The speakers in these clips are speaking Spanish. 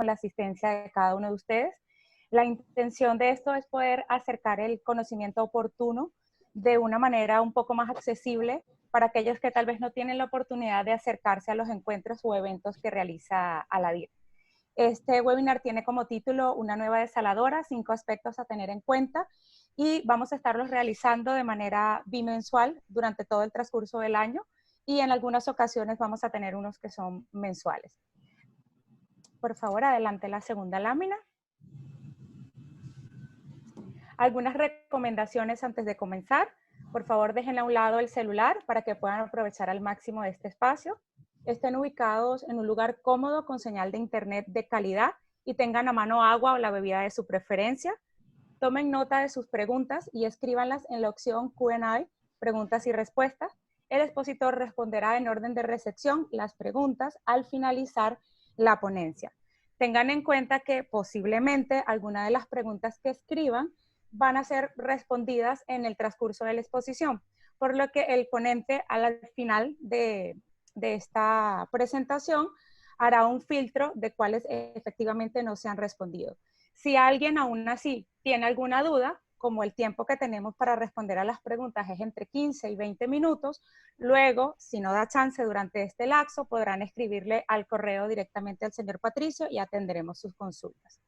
con la asistencia de cada uno de ustedes. La intención de esto es poder acercar el conocimiento oportuno de una manera un poco más accesible para aquellos que tal vez no tienen la oportunidad de acercarse a los encuentros o eventos que realiza ALADIR. Este webinar tiene como título Una nueva desaladora, 5 aspectos a tener en cuenta, y vamos a estarlos realizando de manera bimensual durante todo el transcurso del año, y en algunas ocasiones vamos a tener unos que son mensuales. Por favor, adelante la segunda lámina. Algunas recomendaciones antes de comenzar. Por favor, dejen a un lado el celular para que puedan aprovechar al máximo de este espacio. Estén ubicados en un lugar cómodo con señal de internet de calidad y tengan a mano agua o la bebida de su preferencia. Tomen nota de sus preguntas y escríbanlas en la opción Q&A, preguntas y respuestas. El expositor responderá en orden de recepción las preguntas al finalizar la ponencia. Tengan en cuenta que posiblemente alguna de las preguntas que escriban van a ser respondidas en el transcurso de la exposición, por lo que el ponente al final de esta presentación hará un filtro de cuáles efectivamente no se han respondido. Si alguien aún así tiene alguna duda, como el tiempo que tenemos para responder a las preguntas es entre 15 y 20 minutos, luego, si no da chance durante este lapso, podrán escribirle al correo directamente al señor Patricio y atenderemos sus consultas.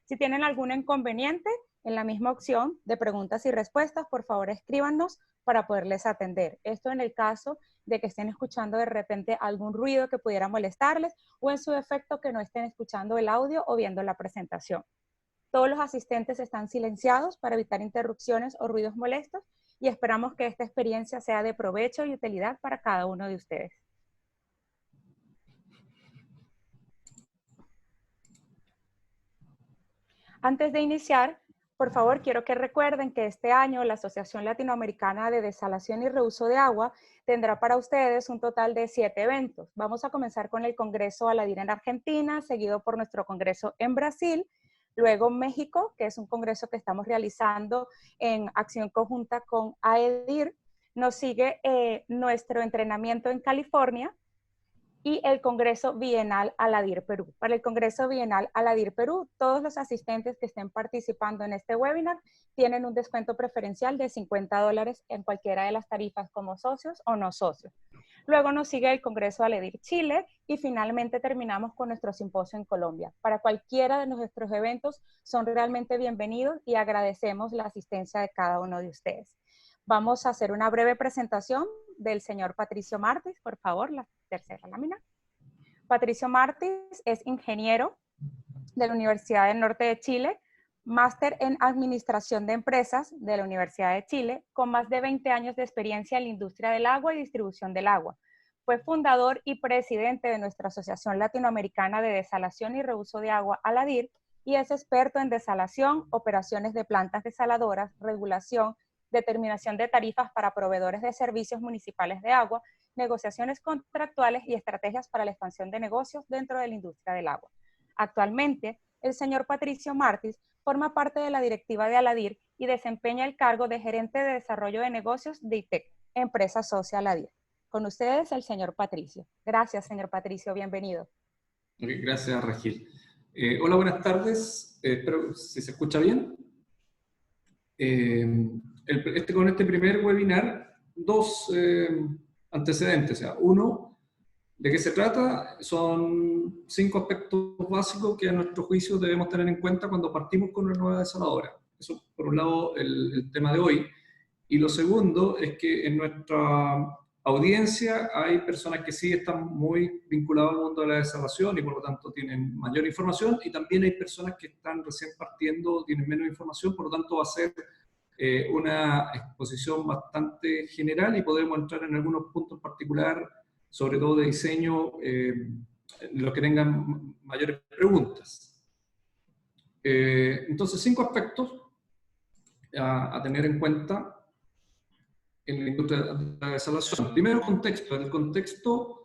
Si tienen algún inconveniente, en la misma opción de preguntas y respuestas, por favor escríbanos para poderles atender. Esto en el caso de que estén escuchando de repente algún ruido que pudiera molestarles o en su defecto que no estén escuchando el audio o viendo la presentación. Todos los asistentes están silenciados para evitar interrupciones o ruidos molestos y esperamos que esta experiencia sea de provecho y utilidad para cada uno de ustedes. Antes de iniciar, por favor, quiero que recuerden que este año la Asociación Latinoamericana de Desalación y Reuso de Agua tendrá para ustedes un total de 7 eventos. Vamos a comenzar con el Congreso ALADIR en Argentina, seguido por nuestro Congreso en Brasil, luego México, que es un congreso que estamos realizando en acción conjunta con AEDIR, nos sigue nuestro entrenamiento en California, y el Congreso Bienal ALADIR Perú. Para el Congreso Bienal ALADIR Perú, todos los asistentes que estén participando en este webinar tienen un descuento preferencial de $50 en cualquiera de las tarifas como socios o no socios. Luego nos sigue el Congreso ALADIR Chile y finalmente terminamos con nuestro simposio en Colombia. Para cualquiera de nuestros eventos son realmente bienvenidos y agradecemos la asistencia de cada uno de ustedes. Vamos a hacer una breve presentación del señor Patricio Martis, por favor, la tercera lámina. Patricio Martis es ingeniero de la Universidad del Norte de Chile, máster en Administración de Empresas de la Universidad de Chile, con más de 20 años de experiencia en la industria del agua y distribución del agua. Fue fundador y presidente de nuestra Asociación Latinoamericana de Desalación y Reuso de Agua, ALADIR, y es experto en desalación, operaciones de plantas desaladoras, regulación, determinación de tarifas para proveedores de servicios municipales de agua, negociaciones contractuales y estrategias para la expansión de negocios dentro de la industria del agua. Actualmente, el señor Patricio Martis forma parte de la directiva de ALADIR y desempeña el cargo de gerente de desarrollo de negocios de ITEC, empresa socia ALADIR. Con ustedes, el señor Patricio. Gracias, señor Patricio, bienvenido. Gracias, Regil. Hola, buenas tardes. Espero si se escucha bien. Con este primer webinar, dos antecedentes. O sea, uno, ¿de qué se trata? Son 5 aspectos básicos que a nuestro juicio debemos tener en cuenta cuando partimos con una nueva desaladora. Eso, por un lado, el tema de hoy. Y lo segundo es que en nuestra audiencia hay personas que sí están muy vinculadas al mundo de la desalación y por lo tanto tienen mayor información, y también hay personas que están recién partiendo, tienen menos información, por lo tanto va a ser una exposición bastante general y podemos entrar en algunos puntos particulares, sobre todo de diseño, los que tengan mayores preguntas. Entonces, 5 aspectos a tener en cuenta en la industria de la desalación. Primero, contexto. El contexto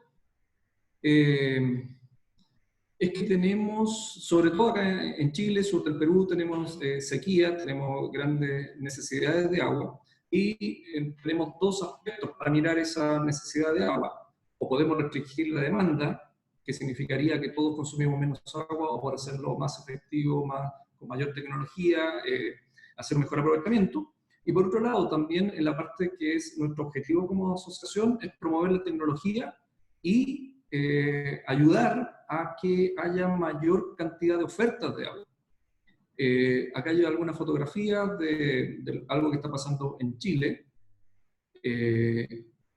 es que tenemos, sobre todo acá en Chile, sur del Perú, tenemos sequía, tenemos grandes necesidades de agua y tenemos 2 aspectos para mirar esa necesidad de agua. O podemos restringir la demanda que significaría que todos consumimos menos agua o por hacerlo más efectivo, con mayor tecnología, hacer un mejor aprovechamiento. Y por otro lado, también en la parte que es nuestro objetivo como asociación, es promover la tecnología y ayudar a que haya mayor cantidad de ofertas de agua. Acá hay algunas fotografías de algo que está pasando en Chile,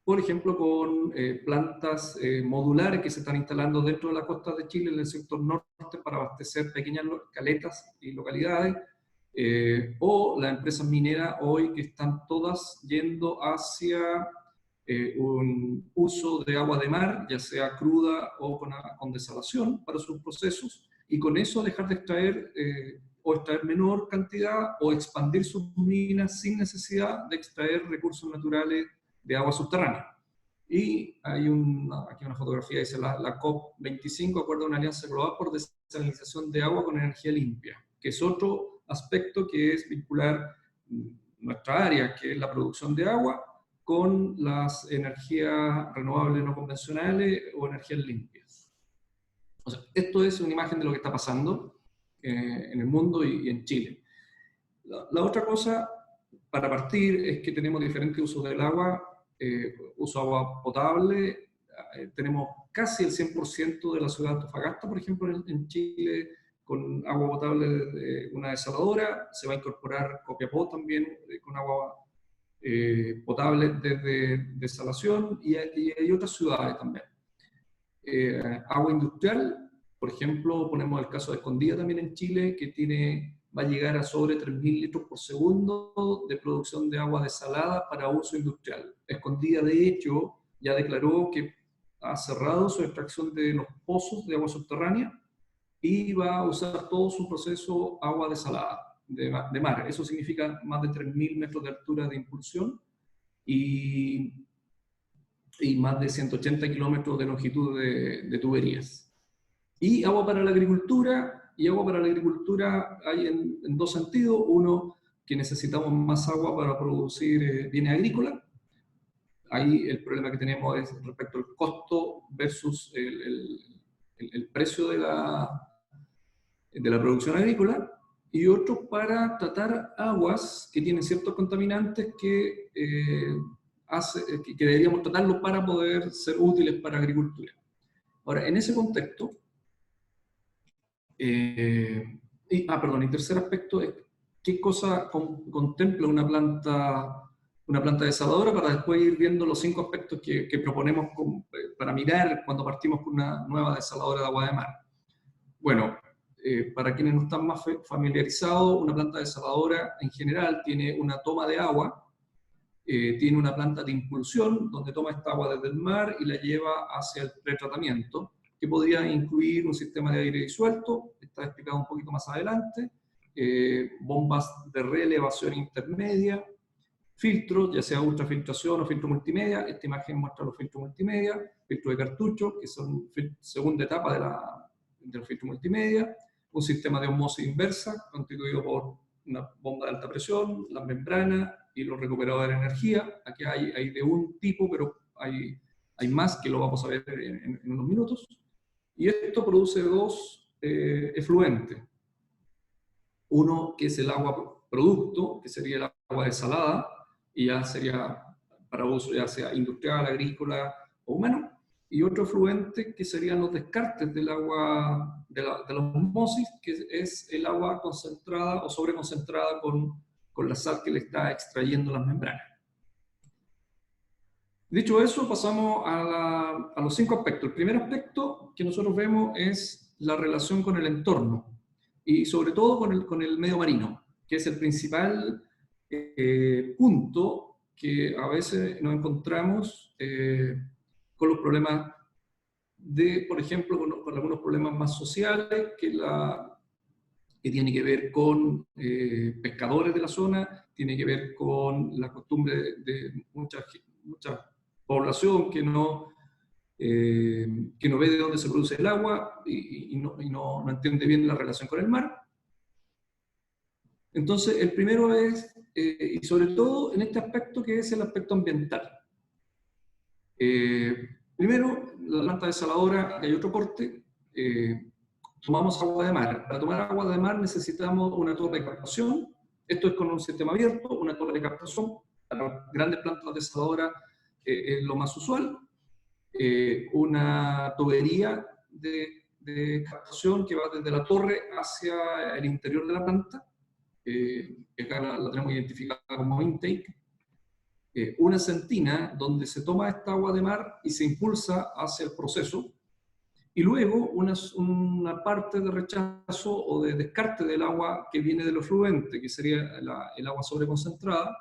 por ejemplo, con plantas modulares que se están instalando dentro de la costa de Chile, en el sector norte, para abastecer pequeñas caletas y localidades, o las empresas mineras hoy que están todas yendo hacia un uso de agua de mar, ya sea cruda o con desalación para sus procesos, y con eso dejar de extraer o extraer menor cantidad o expandir sus minas sin necesidad de extraer recursos naturales de agua subterránea. Y hay aquí una fotografía, dice la COP25, Acuerdo de una Alianza Global por Desalinización de Agua con Energía Limpia, que es otro aspecto que es vincular nuestra área, que es la producción de agua, con las energías renovables no convencionales o energías limpias. O sea, esto es una imagen de lo que está pasando en el mundo y en Chile. La otra cosa, para partir, es que tenemos diferentes usos del agua. Uso agua potable, tenemos casi el 100% de la ciudad de Antofagasta, por ejemplo, en Chile, con agua potable de una desaladora. Se va a incorporar Copiapó también con agua potable desde desalación, y hay otras ciudades también. Agua industrial, por ejemplo, ponemos el caso de Escondida también en Chile, que va a llegar a sobre 3.000 litros por segundo de producción de agua desalada para uso industrial. Escondida, de hecho, ya declaró que ha cerrado su extracción de los pozos de agua subterránea y va a usar todo su proceso agua desalada de mar. Eso significa más de 3.000 metros de altura de impulsión y más de 180 kilómetros de longitud de tuberías. Y agua para la agricultura, hay en dos sentidos. Uno, que necesitamos más agua para producir bienes agrícolas. Ahí el problema que tenemos es respecto al costo versus el precio de la producción agrícola. Y otro, para tratar aguas que tienen ciertos contaminantes que deberíamos tratarlos para poder ser útiles para agricultura. Ahora, en ese contexto, y tercer aspecto es qué cosa contempla una planta desaladora, para después ir viendo los 5 aspectos que proponemos para mirar cuando partimos con una nueva desaladora de agua de mar. Bueno, para quienes no están más familiarizados, una planta desaladora en general tiene una toma de agua, tiene una planta de impulsión, donde toma esta agua desde el mar y la lleva hacia el pretratamiento, que podría incluir un sistema de aire disuelto, está explicado un poquito más adelante, bombas de reelevación intermedia, filtros, ya sea ultrafiltración o filtro multimedia. Esta imagen muestra los filtros multimedia, filtros de cartucho, que son segunda etapa de los filtros multimedia, un sistema de osmosis inversa, constituido por una bomba de alta presión, las membranas y los recuperadores de energía. Aquí hay de un tipo, pero hay más que lo vamos a ver en unos minutos. Y esto produce dos efluentes. Uno, que es el agua producto, que sería el agua desalada, y ya sería para uso ya sea industrial, agrícola o humano. Y otro efluente, que serían los descartes del agua, de la osmosis, que es el agua concentrada o sobreconcentrada con la sal que le está extrayendo las membranas. Dicho eso, pasamos a los 5 aspectos. El primer aspecto que nosotros vemos es la relación con el entorno, y sobre todo con el medio marino, que es el principal punto que a veces nos encontramos con los problemas por ejemplo, con algunos problemas más sociales, que tiene que ver con pescadores de la zona, tiene que ver con la costumbre de mucha población que no ve de dónde se produce el agua y no entiende bien la relación con el mar. Entonces, el primero es, y sobre todo en este aspecto, que es el aspecto ambiental. Primero, la planta desaladora, que hay otro corte, tomamos agua de mar. Para tomar agua de mar necesitamos una torre de captación. Esto es con un sistema abierto, una torre de captación. Para grandes plantas desaladoras es lo más usual. Una tubería de captación que va desde la torre hacia el interior de la planta. Acá la tenemos identificada como intake. Una sentina donde se toma esta agua de mar y se impulsa hacia el proceso. Y luego una parte de rechazo o de descarte del agua que viene de lo fluente, que sería el agua sobreconcentrada,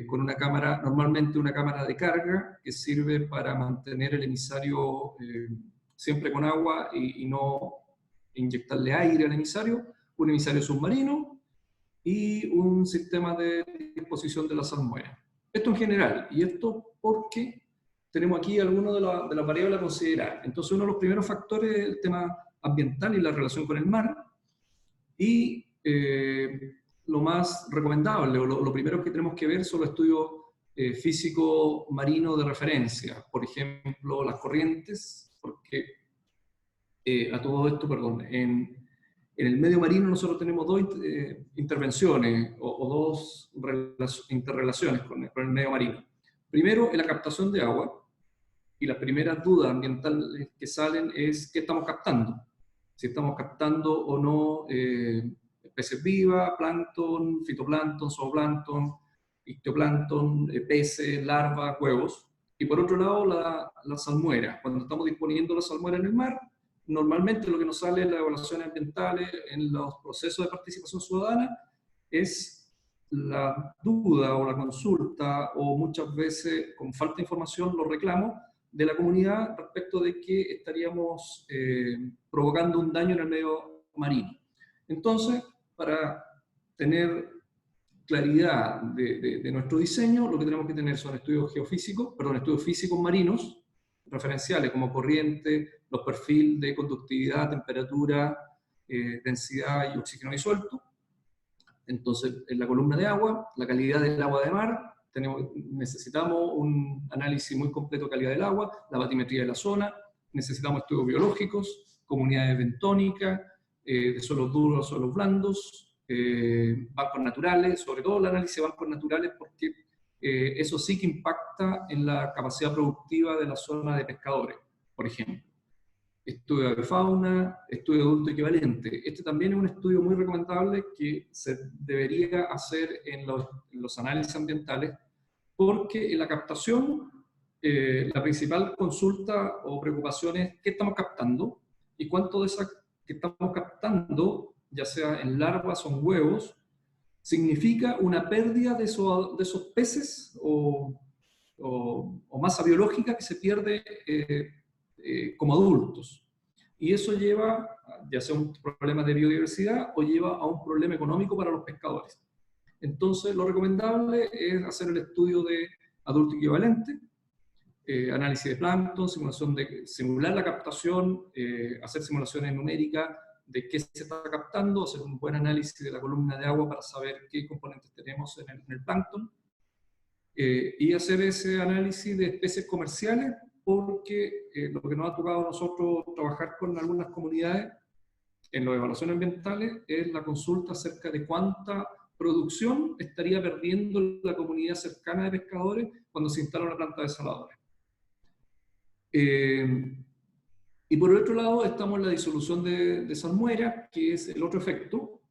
con una cámara, normalmente una cámara de carga, que sirve para mantener el emisario siempre con agua y no inyectarle aire al emisario, un emisario submarino y un sistema de disposición de la salmuera. Esto en general, y esto porque tenemos aquí algunas de las variables a considerar. Entonces, uno de los primeros factores es el tema ambiental y la relación con el mar, y lo más recomendable, o lo primero que tenemos que ver son los estudios físico marino de referencia, por ejemplo, las corrientes, porque a todo esto, perdón, en el medio marino nosotros tenemos dos intervenciones o dos interrelaciones con el medio marino. Primero, en la captación de agua, y las primeras dudas ambientales que salen es qué estamos captando. Si estamos captando o no especies vivas, plancton, fitoplancton, zooplancton, ictioplancton, peces, larvas, huevos. Y por otro lado, la salmuera. Cuando estamos disponiendo la salmuera en el mar, normalmente lo que nos sale en las evaluaciones ambientales, en los procesos de participación ciudadana, es la duda o la consulta, o muchas veces con falta de información los reclamos de la comunidad respecto de que estaríamos provocando un daño en el medio marino. Entonces, para tener claridad de nuestro diseño, lo que tenemos que tener son estudios estudios físicos marinos, referenciales como corriente, los perfiles de conductividad, temperatura, densidad y oxígeno disuelto. Entonces, en la columna de agua, la calidad del agua de mar, necesitamos un análisis muy completo de calidad del agua, la batimetría de la zona, necesitamos estudios biológicos, comunidades bentónicas, de suelos duros, suelos blandos, bancos naturales, sobre todo el análisis de bancos naturales, porque eso sí que impacta en la capacidad productiva de la zona de pescadores, por ejemplo. Estudio de fauna, estudio de adulto equivalente. Este también es un estudio muy recomendable que se debería hacer en los análisis ambientales, porque en la captación la principal consulta o preocupación es qué estamos captando y cuánto de esa que estamos captando, ya sea en larvas o en huevos, significa una pérdida de esos peces o masa biológica que se pierde como adultos. Y eso lleva, ya sea un problema de biodiversidad o lleva a un problema económico para los pescadores. Entonces, lo recomendable es hacer el estudio de adulto equivalente, análisis de plancton, simular la captación, hacer simulaciones numéricas de qué se está captando, hacer un buen análisis de la columna de agua para saber qué componentes tenemos en el plancton, y hacer ese análisis de especies comerciales, porque lo que nos ha tocado a nosotros trabajar con algunas comunidades en las evaluaciones ambientales es la consulta acerca de cuánta producción estaría perdiendo la comunidad cercana de pescadores cuando se instala una planta desaladora. Y por otro lado estamos en la disolución de salmuera, que es el otro efecto,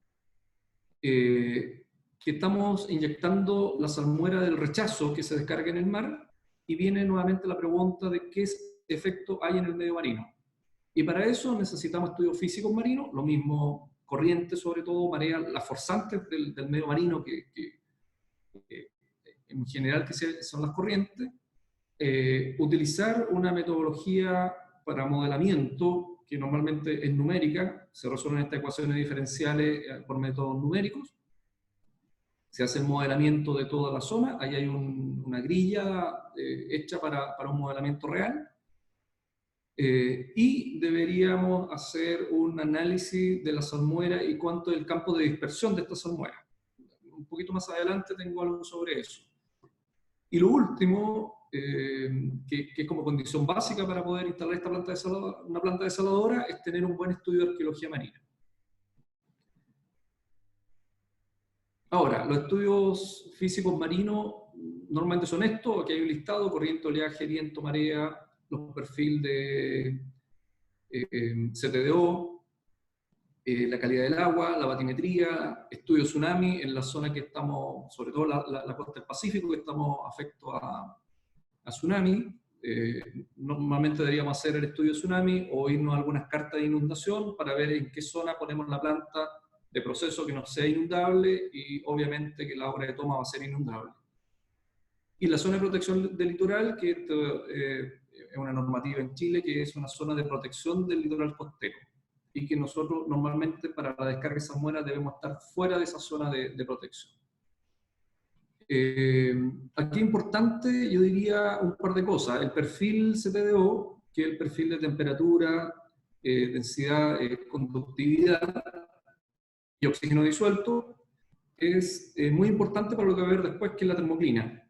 que estamos inyectando la salmuera del rechazo que se descarga en el mar, y viene nuevamente la pregunta de qué efecto hay en el medio marino. Y para eso necesitamos estudios físicos marinos, lo mismo corrientes, sobre todo mareas, las forzantes del medio marino, que en general que son las corrientes, utilizar una metodología para modelamiento que normalmente es numérica, se resuelven estas ecuaciones diferenciales por métodos numéricos, se hace el modelamiento de toda la zona, ahí hay una grilla hecha para un modelamiento real, y deberíamos hacer un análisis de la salmuera y cuánto es el campo de dispersión de esta salmuera. Un poquito más adelante tengo algo sobre eso. Y lo último, que es como condición básica para poder instalar esta planta una planta desaladora, es tener un buen estudio de arqueología marina. Ahora, los estudios físicos marinos normalmente son estos: aquí hay un listado: corriente, oleaje, viento, marea, los perfiles de CTDO, la calidad del agua, la batimetría, estudio tsunami en la zona que estamos, sobre todo la costa del Pacífico, que estamos afectos a tsunami. Normalmente deberíamos hacer el estudio de tsunami o irnos a algunas cartas de inundación para ver en qué zona ponemos la planta de proceso que no sea inundable, y obviamente que la obra de toma va a ser inundable. Y la zona de protección del litoral, que es una normativa en Chile, que es una zona de protección del litoral costero, y que nosotros normalmente para la descarga de salmuera debemos estar fuera de esa zona de protección. Aquí es importante, yo diría, un par de cosas. El perfil CTDO, que es el perfil de temperatura, densidad, conductividad y oxígeno disuelto, es muy importante para lo que va a ver después, que es la termoclina.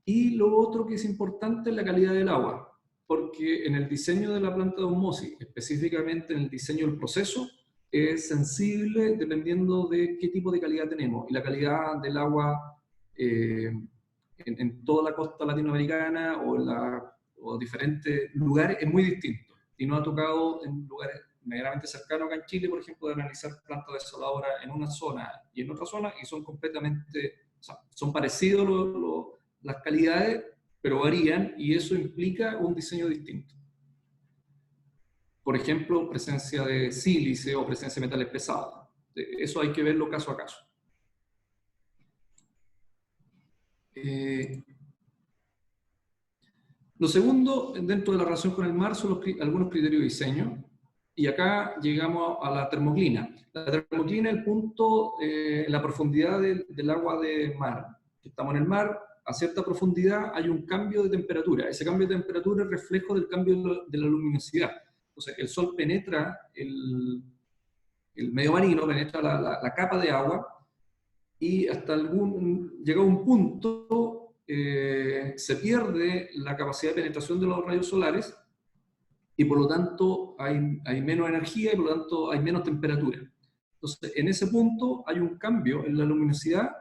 Y lo otro que es importante es la calidad del agua, porque en el diseño de la planta de osmosis, específicamente en el diseño del proceso, es sensible dependiendo de qué tipo de calidad tenemos. Y la calidad del agua en toda la costa latinoamericana o diferentes lugares es muy distinto. Y nos ha tocado en lugares medianamente cercanos acá en Chile, por ejemplo, de analizar plantas desaladoras en una zona y en otra zona, y son completamente, o sea, son parecidos las calidades, pero varían, y eso implica un diseño distinto. Por ejemplo, presencia de sílice o presencia de metales pesados. Eso hay que verlo caso a caso. Lo segundo, dentro de la relación con el mar, son algunos criterios de diseño. Y acá llegamos a la termoclina. La termoclina es el punto, la profundidad del agua de mar. Estamos en el mar, a cierta profundidad hay un cambio de temperatura. Ese cambio de temperatura es reflejo del cambio de la luminosidad. Entonces, el sol penetra el medio marino, penetra la capa de agua, y hasta llegado a un punto se pierde la capacidad de penetración de los rayos solares, y por lo tanto hay menos energía y por lo tanto hay menos temperatura. Entonces, en ese punto hay un cambio en la luminosidad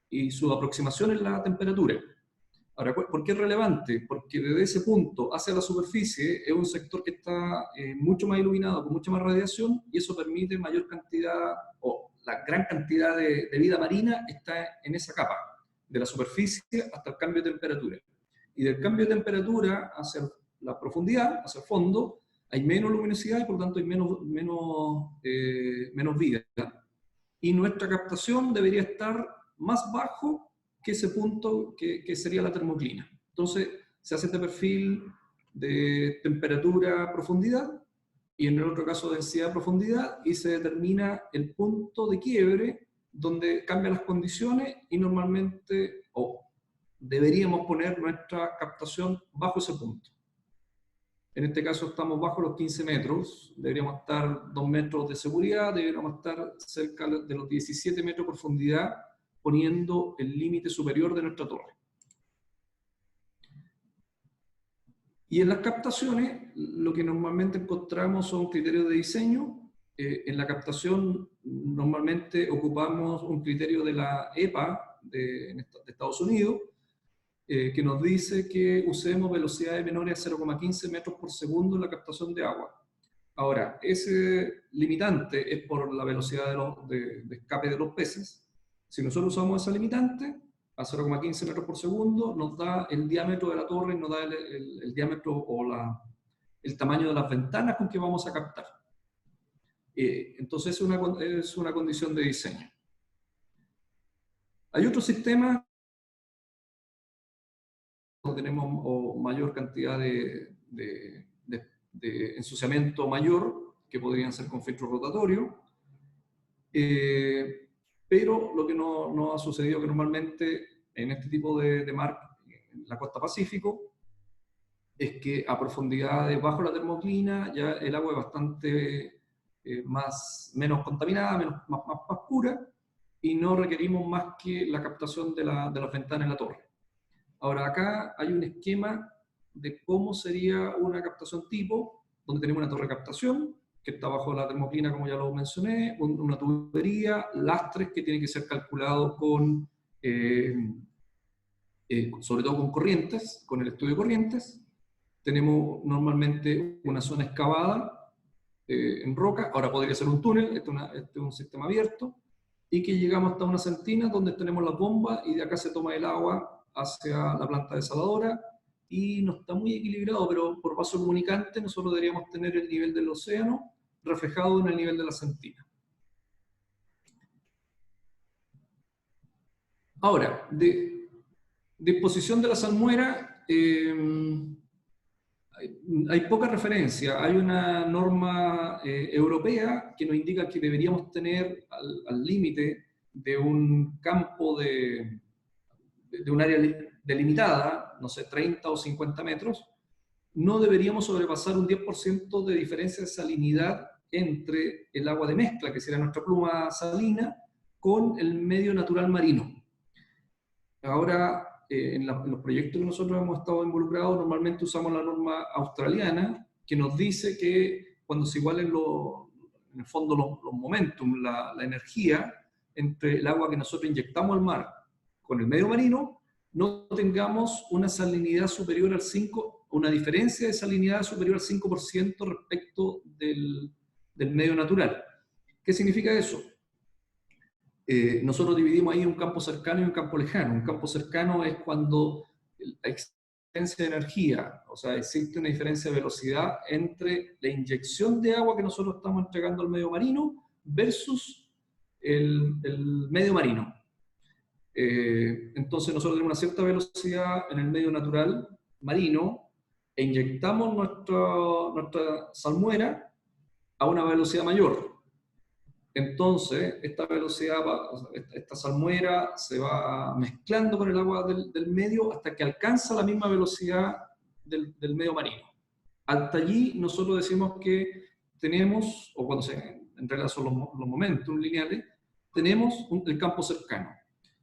y su aproximación en la temperatura. Ahora, ¿por qué es relevante? Porque desde ese punto hacia la superficie es un sector que está mucho más iluminado, con mucha más radiación, y eso permite mayor cantidad, o la gran cantidad de vida marina está en esa capa, de la superficie hasta el cambio de temperatura. Y del cambio de temperatura hacia la profundidad, hacia el fondo, hay menos luminosidad y por lo tanto hay menos vida. Y nuestra captación debería estar más bajo que ese punto que sería la termoclina. Entonces se hace este perfil de temperatura, profundidad, y en el otro caso densidad, profundidad, y se determina el punto de quiebre donde cambian las condiciones, y normalmente deberíamos poner nuestra captación bajo ese punto. En este caso estamos bajo los 15 metros, deberíamos estar 2 metros de seguridad, deberíamos estar cerca de los 17 metros de profundidad, poniendo el límite superior de nuestra torre. Y en las captaciones, lo que normalmente encontramos son criterios de diseño. En la captación normalmente ocupamos un criterio de la EPA de Estados Unidos, que nos dice que usemos velocidades menores a 0,15 metros por segundo en la captación de agua. Ahora, ese limitante es por la velocidad de escape de los peces. Si nosotros usamos esa limitante, a 0,15 metros por segundo, nos da el diámetro de la torre, nos da el diámetro o el tamaño de las ventanas con que vamos a captar. Entonces es una condición de diseño. Hay otro sistema donde tenemos mayor cantidad de ensuciamiento mayor, que podrían ser con filtro rotatorio, pero lo que no ha sucedido que normalmente en este tipo de mar, en la costa Pacífico, es que a profundidades bajo la termoclina ya el agua es bastante menos contaminada, más pura, y no requerimos más que la captación de las ventanas en la torre. Ahora acá hay un esquema de cómo sería una captación tipo, donde tenemos una torre de captación, que está bajo la termoclina, como ya lo mencioné, una tubería, lastres que tienen que ser calculados con, sobre todo con corrientes, con el estudio de corrientes. Tenemos normalmente una zona excavada en roca, ahora podría ser un túnel, este es un sistema abierto, y que llegamos hasta una sentina donde tenemos las bombas y de acá se toma el agua hacia la planta desaladora, y no está muy equilibrado, pero por vaso comunicante nosotros deberíamos tener el nivel del océano reflejado en el nivel de la sentina. Ahora, de disposición de la salmuera, hay poca referencia. Hay una norma europea que nos indica que deberíamos tener al límite de un campo de un área delimitada, no sé, 30 o 50 metros, no deberíamos sobrepasar un 10% de diferencia de salinidad entre el agua de mezcla, que sería nuestra pluma salina, con el medio natural marino. Ahora, en los proyectos que nosotros hemos estado involucrados, normalmente usamos la norma australiana, que nos dice que cuando se igualen en el fondo los momentum, la energía entre el agua que nosotros inyectamos al mar con el medio marino, no tengamos una salinidad superior al 5%, una diferencia de salinidad superior al 5% respecto del medio natural. ¿Qué significa eso? Nosotros dividimos ahí un campo cercano y un campo lejano. Un campo cercano es cuando la existencia de energía, o sea, existe una diferencia de velocidad entre la inyección de agua que nosotros estamos entregando al medio marino versus el medio marino. Entonces nosotros tenemos una cierta velocidad en el medio natural marino e inyectamos nuestra salmuera a una velocidad mayor. Entonces, esta velocidad, esta salmuera se va mezclando con el agua del medio hasta que alcanza la misma velocidad del medio marino. Hasta allí nosotros decimos que tenemos, o cuando en realidad son los momentos lineales, tenemos el campo cercano.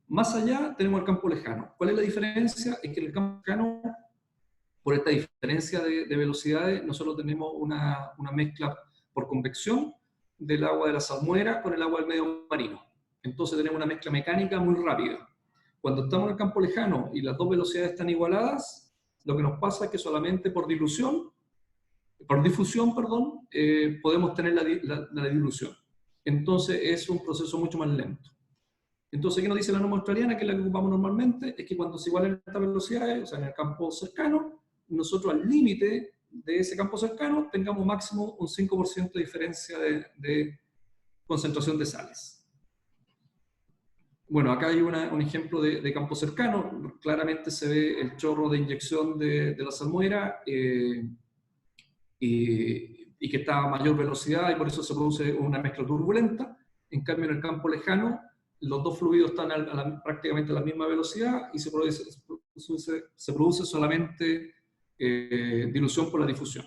Más allá tenemos el campo lejano. ¿Cuál es la diferencia? Es que en el campo lejano, por esta diferencia de velocidades, nosotros tenemos una mezcla por convección del agua de la salmuera con el agua del medio marino. Entonces tenemos una mezcla mecánica muy rápida. Cuando estamos en el campo lejano y las dos velocidades están igualadas, lo que nos pasa es que solamente por difusión, podemos tener la dilución. Entonces es un proceso mucho más lento. Entonces, ¿qué nos dice la norma australiana? Que es la que ocupamos normalmente, es que cuando se igualen estas velocidades, o sea, en el campo cercano, nosotros al límite de ese campo cercano tengamos máximo un 5% de diferencia de concentración de sales. Bueno, acá hay un ejemplo de campo cercano. Claramente se ve el chorro de inyección de la salmuera y que está a mayor velocidad y por eso se produce una mezcla turbulenta. En cambio, en el campo lejano, los dos fluidos están prácticamente a la misma velocidad y se produce solamente dilución por la difusión.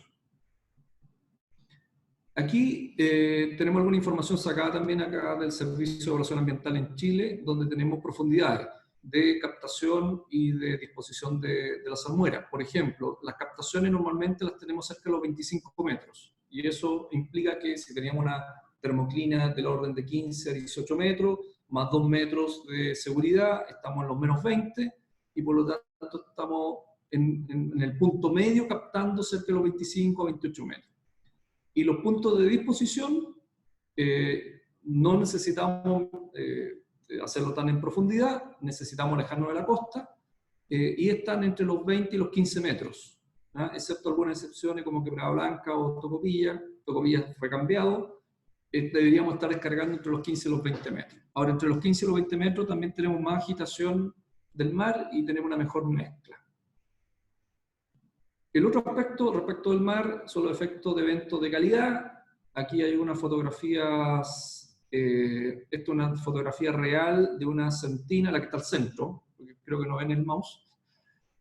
Aquí tenemos alguna información sacada también acá del Servicio de Evaluación Ambiental en Chile, donde tenemos profundidades de captación y de disposición de la salmuera. Por ejemplo, las captaciones normalmente las tenemos cerca de los 25 metros, y eso implica que si teníamos una termoclina del orden de 15 a 18 metros, más 2 metros de seguridad, estamos en los menos 20, y por lo tanto estamos en el punto medio captando cerca de los 25 a 28 metros. Y los puntos de disposición no necesitamos hacerlo tan en profundidad, necesitamos alejarnos de la costa, y están entre los 20 y los 15 metros, ¿ah? Excepto algunas excepciones como Quebrada Blanca o Tocopilla. Tocopilla fue cambiado, deberíamos estar descargando entre los 15 y los 20 metros. Ahora, entre los 15 y los 20 metros también tenemos más agitación del mar y tenemos una mejor mezcla. El otro aspecto respecto del mar son los efectos de eventos de calidad. Aquí hay unas fotografías, esta es una fotografía real de una sentina, la que está al centro, porque creo que no ven el mouse.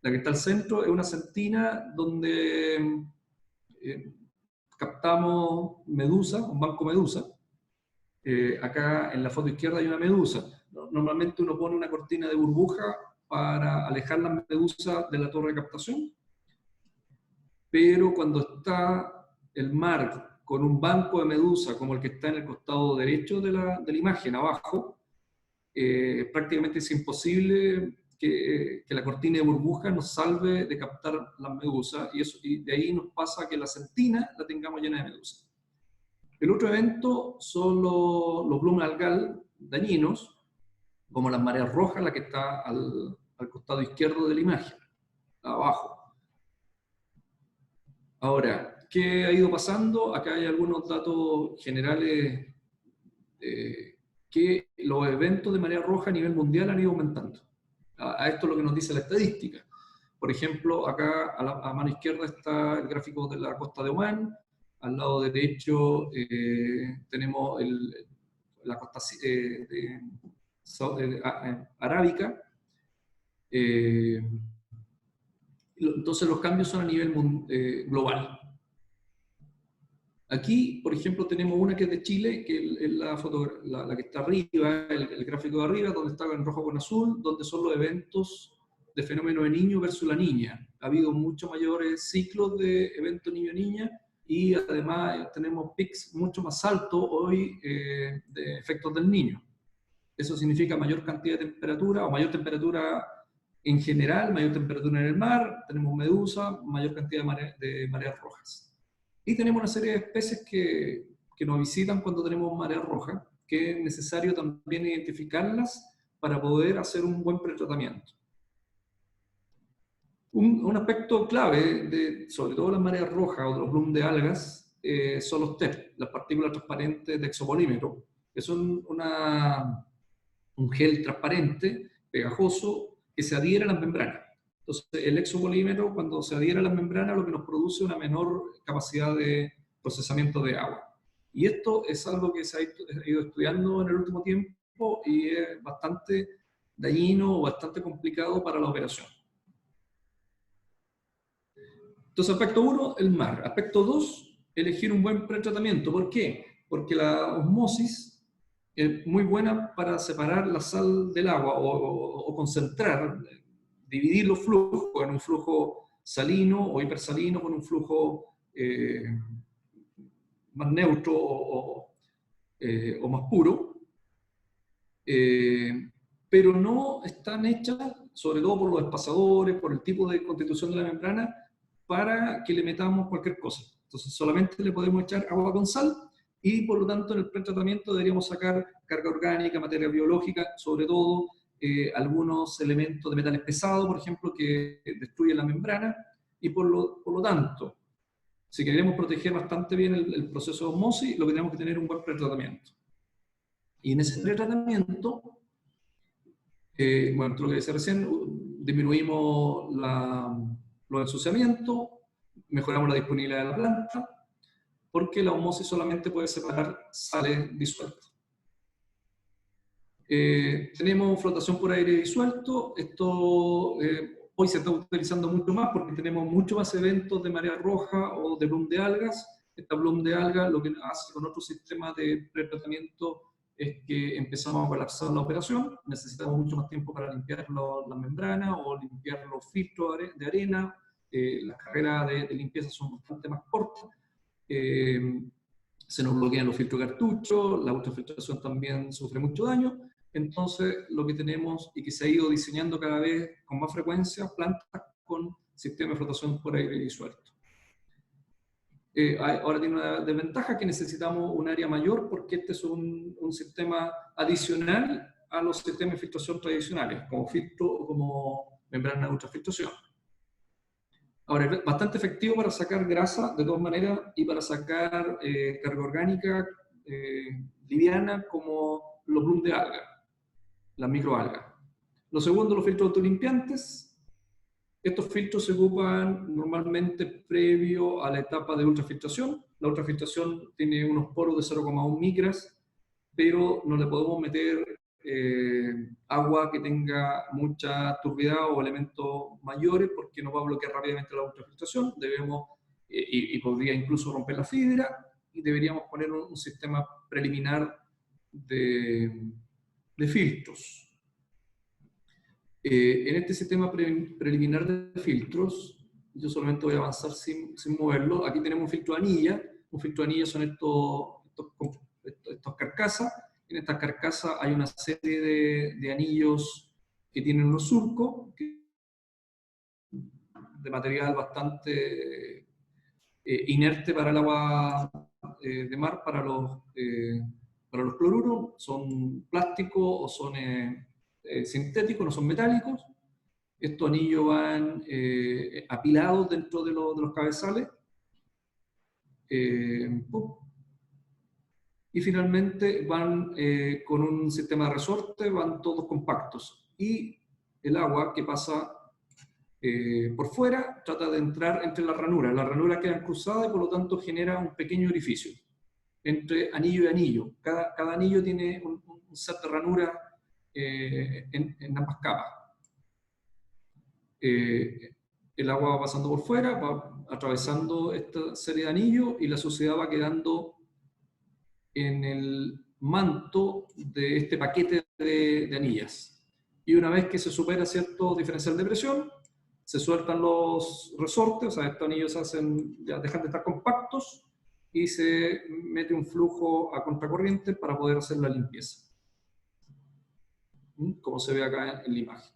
La que está al centro es una sentina donde captamos medusa, un banco medusa. Acá en la foto izquierda hay una medusa. Normalmente uno pone una cortina de burbuja para alejar las medusas de la torre de captación, pero cuando está el mar con un banco de medusa como el que está en el costado derecho de la imagen, abajo, prácticamente es imposible que la cortina de burbuja nos salve de captar las medusas, y de ahí nos pasa que la sentina la tengamos llena de medusas. El otro evento son los bloom algal dañinos, como las mareas rojas, la que está al costado izquierdo de la imagen, abajo. Ahora, ¿qué ha ido pasando? Acá hay algunos datos generales que los eventos de marea roja a nivel mundial han ido aumentando. A esto es lo que nos dice la estadística. Por ejemplo, acá a mano izquierda está el gráfico de la costa de Omán, al lado derecho tenemos la costa arábica. Entonces los cambios son a nivel global. Aquí, por ejemplo, tenemos una que es de Chile, que es la que está arriba, el gráfico de arriba, donde está en rojo con azul, donde son los eventos de fenómeno de niño versus la niña. Ha habido muchos mayores ciclos de evento niño-niña, y además tenemos pics mucho más altos hoy de efectos del niño. Eso significa mayor cantidad de temperatura, o mayor temperatura en general, mayor temperatura en el mar, tenemos medusa, mayor cantidad de mareas rojas. Y tenemos una serie de especies que nos visitan cuando tenemos marea roja, que es necesario también identificarlas para poder hacer un buen pretratamiento. Un aspecto clave, sobre todo las mareas rojas o de los bloom de algas, son los TEP, las partículas transparentes de exopolímero, que son un gel transparente, pegajoso, que se adhiere a las membranas. Entonces, el exopolímero, cuando se adhiere a las membranas, lo que nos produce es una menor capacidad de procesamiento de agua. Y esto es algo que se ha ido estudiando en el último tiempo y es bastante dañino o bastante complicado para la operación. Entonces, aspecto 1, el mar. Aspecto 2, elegir un buen pretratamiento. ¿Por qué? Porque la osmosis es muy buena para separar la sal del agua o concentrar, dividir los flujos en un flujo salino o hipersalino con un flujo más neutro o más puro, pero no están hechas, sobre todo por los espaciadores, por el tipo de constitución de la membrana, para que le metamos cualquier cosa. Entonces solamente le podemos echar agua con sal, y por lo tanto en el pretratamiento deberíamos sacar carga orgánica, materia biológica, sobre todo algunos elementos de metales pesados, por ejemplo, que destruyen la membrana, y por lo tanto, si queremos proteger bastante bien el proceso de osmosis, lo que tenemos que tener es un buen pretratamiento. Y en ese pretratamiento, bueno, lo que decía recién, disminuimos los ensuciamientos, mejoramos la disponibilidad de la planta, porque la osmosis solamente puede separar sales disueltas. Tenemos flotación por aire disuelto. Esto hoy se está utilizando mucho más porque tenemos muchos más eventos de marea roja o de bloom de algas. Esta bloom de algas lo que hace con otro sistema de pretratamiento es que empezamos a colapsar la operación, necesitamos mucho más tiempo para limpiar las membranas o limpiar los filtros de arena, las carreras de limpieza son bastante más cortas, se nos bloquean los filtros de cartucho, la ultrafiltración también sufre mucho daño. Entonces, lo que tenemos y que se ha ido diseñando cada vez con más frecuencia, plantas con sistema de flotación por aire disuelto. Ahora tiene una desventaja, que necesitamos un área mayor porque este es un sistema adicional a los sistemas de filtración tradicionales, como filtro o como membrana de ultrafiltración. Ahora, es bastante efectivo para sacar grasa de todas maneras y para sacar carga orgánica liviana como los bloom de alga, las microalgas. Lo segundo, los filtros autolimpiantes. Estos filtros se ocupan normalmente previo a la etapa de ultrafiltración. La ultrafiltración tiene unos poros de 0,1 micras, pero no le podemos meter agua que tenga mucha turbidez o elementos mayores porque nos va a bloquear rápidamente la ultrafiltración. Y podría incluso romper la fibra, y deberíamos poner un sistema preliminar de filtros. En este sistema preliminar de filtros, yo solamente voy a avanzar sin moverlo. Aquí tenemos un filtro de anilla. Un filtro de anilla son estas carcasas. En estas carcasas hay una serie de anillos que tienen unos surcos de material bastante inerte para el agua de mar, para los cloruros. Son plásticos o son sintéticos, no son metálicos. Estos anillos van apilados dentro de los cabezales. Y finalmente van con un sistema de resorte, van todos compactos. Y el agua que pasa por fuera trata de entrar entre las ranuras. Las ranuras quedan cruzadas y por lo tanto genera un pequeño orificio entre anillo y anillo. Cada anillo tiene un set de ranuras en ambas capas. El agua va pasando por fuera, va atravesando esta serie de anillos y la suciedad va quedando en el manto de este paquete de anillas. Y una vez que se supera cierto diferencial de presión, se sueltan los resortes, o sea, estos anillos ya dejan de estar compactos y se mete un flujo a contracorriente para poder hacer la limpieza, como se ve acá en la imagen.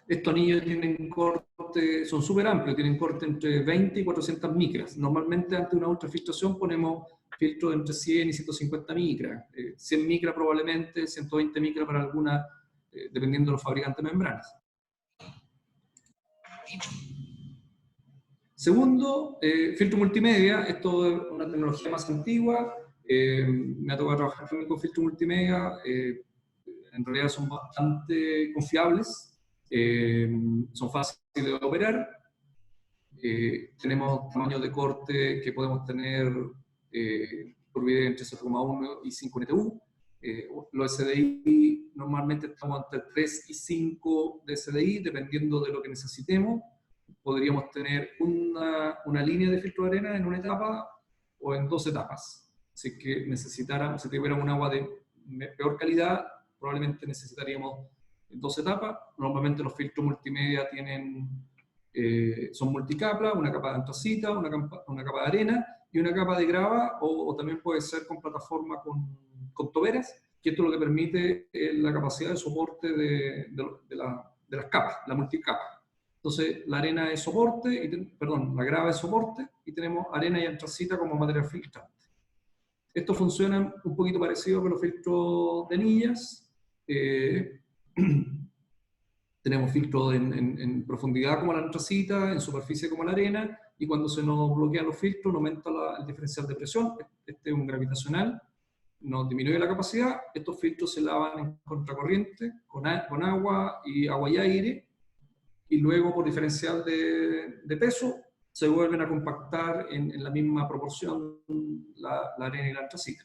Estos anillos tienen corte, son súper amplios, tienen corte entre 20 y 400 micras. Normalmente ante una ultrafiltración ponemos filtros entre 100 y 150 micras. 100 micras probablemente, 120 micras para algunas, dependiendo de los fabricantes de membranas. Segundo, filtro multimedia. Esto es una tecnología más antigua. Me ha tocado trabajar también con filtro multimedia. En realidad son bastante confiables. Son fáciles de operar. Tenemos tamaños de corte que podemos tener por video entre 0,1 y 5 NTU. Los SDI normalmente estamos entre 3 y 5 de SDI, dependiendo de lo que necesitemos. Podríamos tener una línea de filtro de arena en una etapa o en 2 etapas. Si tuviéramos un agua de peor calidad, probablemente necesitaríamos 2 etapas. Normalmente los filtros multimedia son multicapa, una capa de antracita, una capa de arena y una capa de grava, o también puede ser con plataforma con toberas, que esto es lo que permite la capacidad de soporte de las capas, la multicapa. Entonces la arena es soporte, la grava es soporte, y tenemos arena y antracita como material filtrante. Esto funciona un poquito parecido con los filtros de anillas. Tenemos filtros en profundidad como la antracita, en superficie como la arena, y cuando se nos bloquean los filtros, nos aumenta el diferencial de presión. Este es un gravitacional, nos disminuye la capacidad. Estos filtros se lavan en contracorriente con agua y aire, y luego por diferencial de peso se vuelven a compactar en la misma proporción la arena y la antracita.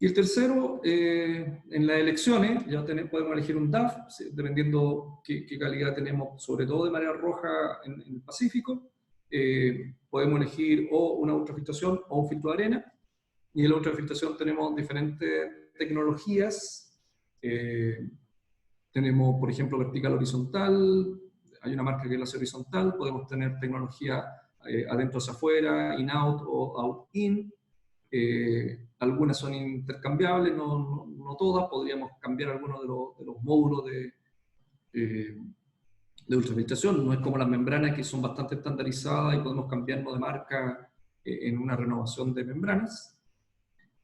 Y el tercero, en las elecciones, ya podemos elegir un DAF, dependiendo qué calidad tenemos, sobre todo de marea roja en el Pacífico. Podemos elegir o una ultrafiltración o un filtro de arena. Y en la ultrafiltración tenemos diferentes tecnologías. Tenemos, por ejemplo, vertical horizontal. Hay una marca que es la horizontal. Podemos tener tecnología adentro hacia afuera, in-out o out-in. Algunas son intercambiables, no todas. Podríamos cambiar algunos de los módulos de ultrafiltración. No es como las membranas, que son bastante estandarizadas y podemos cambiarnos de marca en una renovación de membranas.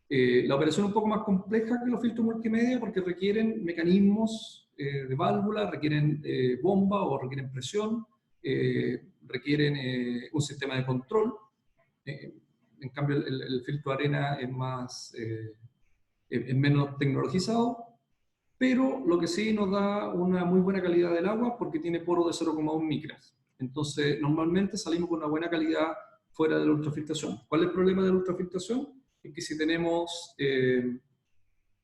La operación es un poco más compleja que los filtros multimedia porque requieren mecanismos de válvula, requieren bomba o requieren presión, requieren un sistema de control. En cambio, el filtro de arena es menos tecnologizado, pero lo que sí nos da una muy buena calidad del agua porque tiene poro de 0,1 micras. Entonces, normalmente salimos con una buena calidad fuera de la ultrafiltración. ¿Cuál es el problema de la ultrafiltración? Es que si tenemos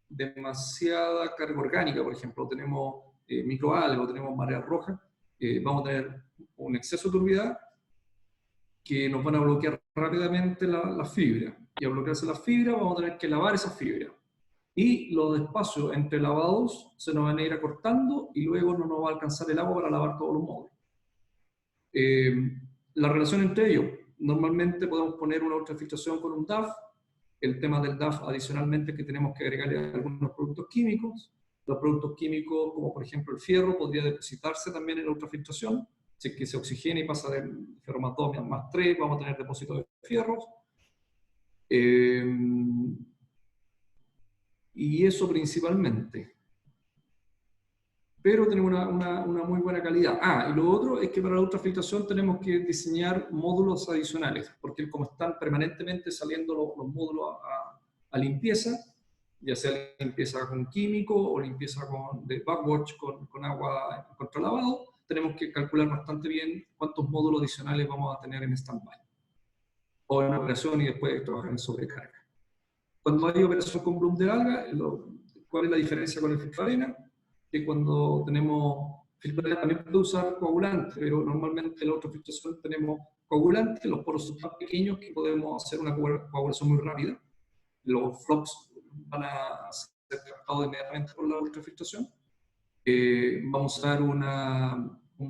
demasiada carga orgánica, por ejemplo, tenemos microalgas o tenemos marea roja, vamos a tener un exceso de turbidez que nos van a bloquear rápidamente las fibras. Y al bloquearse las fibras vamos a tener que lavar esas fibras. y los espacios entre lavados se nos van a ir acortando y luego no nos va a alcanzar el agua para lavar todos los módulos. La relación entre ellos, normalmente podemos poner una ultrafiltración con un DAF. El tema del DAF adicionalmente es que tenemos que agregarle algunos productos químicos. Los productos químicos, como por ejemplo el fierro, podría depositarse también en la ultrafiltración. Si es que se oxigena y pasa de ferro más 2 más 3, vamos a tener depósitos de fierros. Y eso principalmente. Pero tenemos una muy buena calidad. Y lo otro es que para la ultrafiltración tenemos que diseñar módulos adicionales, porque como están permanentemente saliendo los módulos a limpieza, ya sea limpieza con químico o limpieza de backwash con agua contra lavado, tenemos que calcular bastante bien cuántos módulos adicionales vamos a tener en stand-by o en operación y después trabajar en sobrecarga. Cuando hay operación con bloom de alga, ¿cuál es la diferencia con el filtro de arena? Que cuando tenemos filtro de arena también puede usar coagulante, pero normalmente en la ultrafiltración tenemos coagulante, los poros son tan pequeños que podemos hacer una coagulación muy rápida. Los flux van a ser captados inmediatamente por la ultrafiltración. Vamos a usar un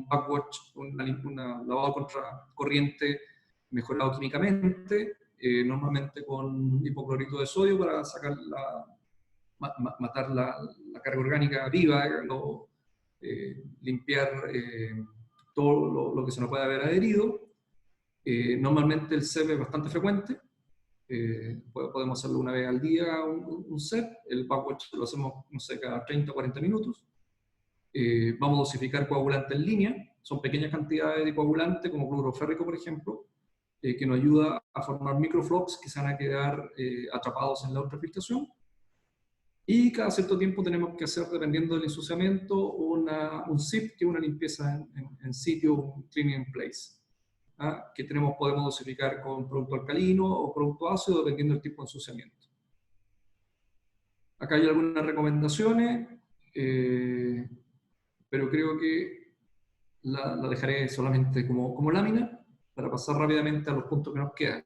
backwash, un lavado contra corriente mejorado químicamente, normalmente con hipoclorito de sodio para sacar matar la carga orgánica viva, limpiar todo lo que se nos puede haber adherido. Normalmente el CEP es bastante frecuente, podemos hacerlo una vez al día, un CEP. El backwash lo hacemos, no sé, cada 30 o 40 minutos. Vamos a dosificar coagulante en línea, son pequeñas cantidades de coagulante como cloruro férrico, por ejemplo, que nos ayuda a formar microflux que se van a quedar atrapados en la ultrafiltración. Y cada cierto tiempo tenemos que hacer, dependiendo del ensuciamiento, un SIP, que es una limpieza en sitio, un cleaning in place, que podemos dosificar con producto alcalino o producto ácido, dependiendo del tipo de ensuciamiento. Acá hay algunas recomendaciones, pero creo que la dejaré solamente como lámina para pasar rápidamente a los puntos que nos quedan.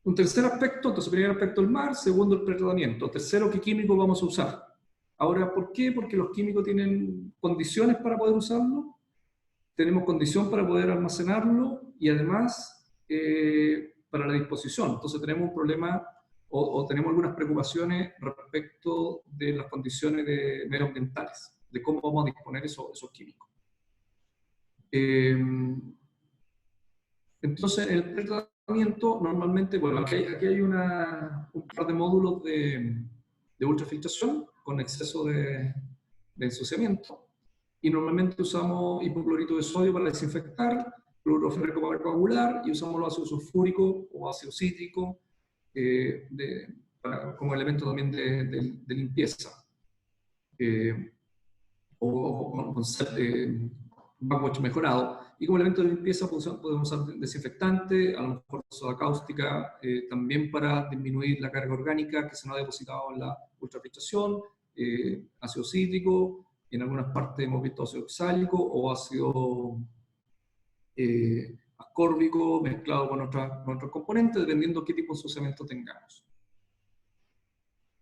Un tercer aspecto, entonces primer aspecto el mar, segundo el pretratamiento, tercero qué químicos vamos a usar. Ahora, ¿por qué? Porque los químicos tienen condiciones para poder usarlo, tenemos condición para poder almacenarlo y además para la disposición. Entonces tenemos un problema o tenemos algunas preocupaciones respecto de las condiciones medioambientales, de cómo vamos a disponer esos químicos. Entonces, en el pretratamiento, normalmente, bueno, aquí hay un par de módulos de ultrafiltración con exceso de ensuciamiento, y normalmente usamos hipoclorito de sodio para desinfectar, cloruro férrico para coagular, y usamos los ácido sulfúrico o ácido cítrico como elemento también de limpieza. O con backwash mejorado. Y como elemento de limpieza podemos usar desinfectante, a lo mejor soda cáustica, también para disminuir la carga orgánica que se nos ha depositado en la ultrafiltración, ácido cítrico, en algunas partes hemos visto ácido oxálico o ácido ascórbico mezclado con otros componentes, dependiendo qué tipo de ensuciamiento tengamos.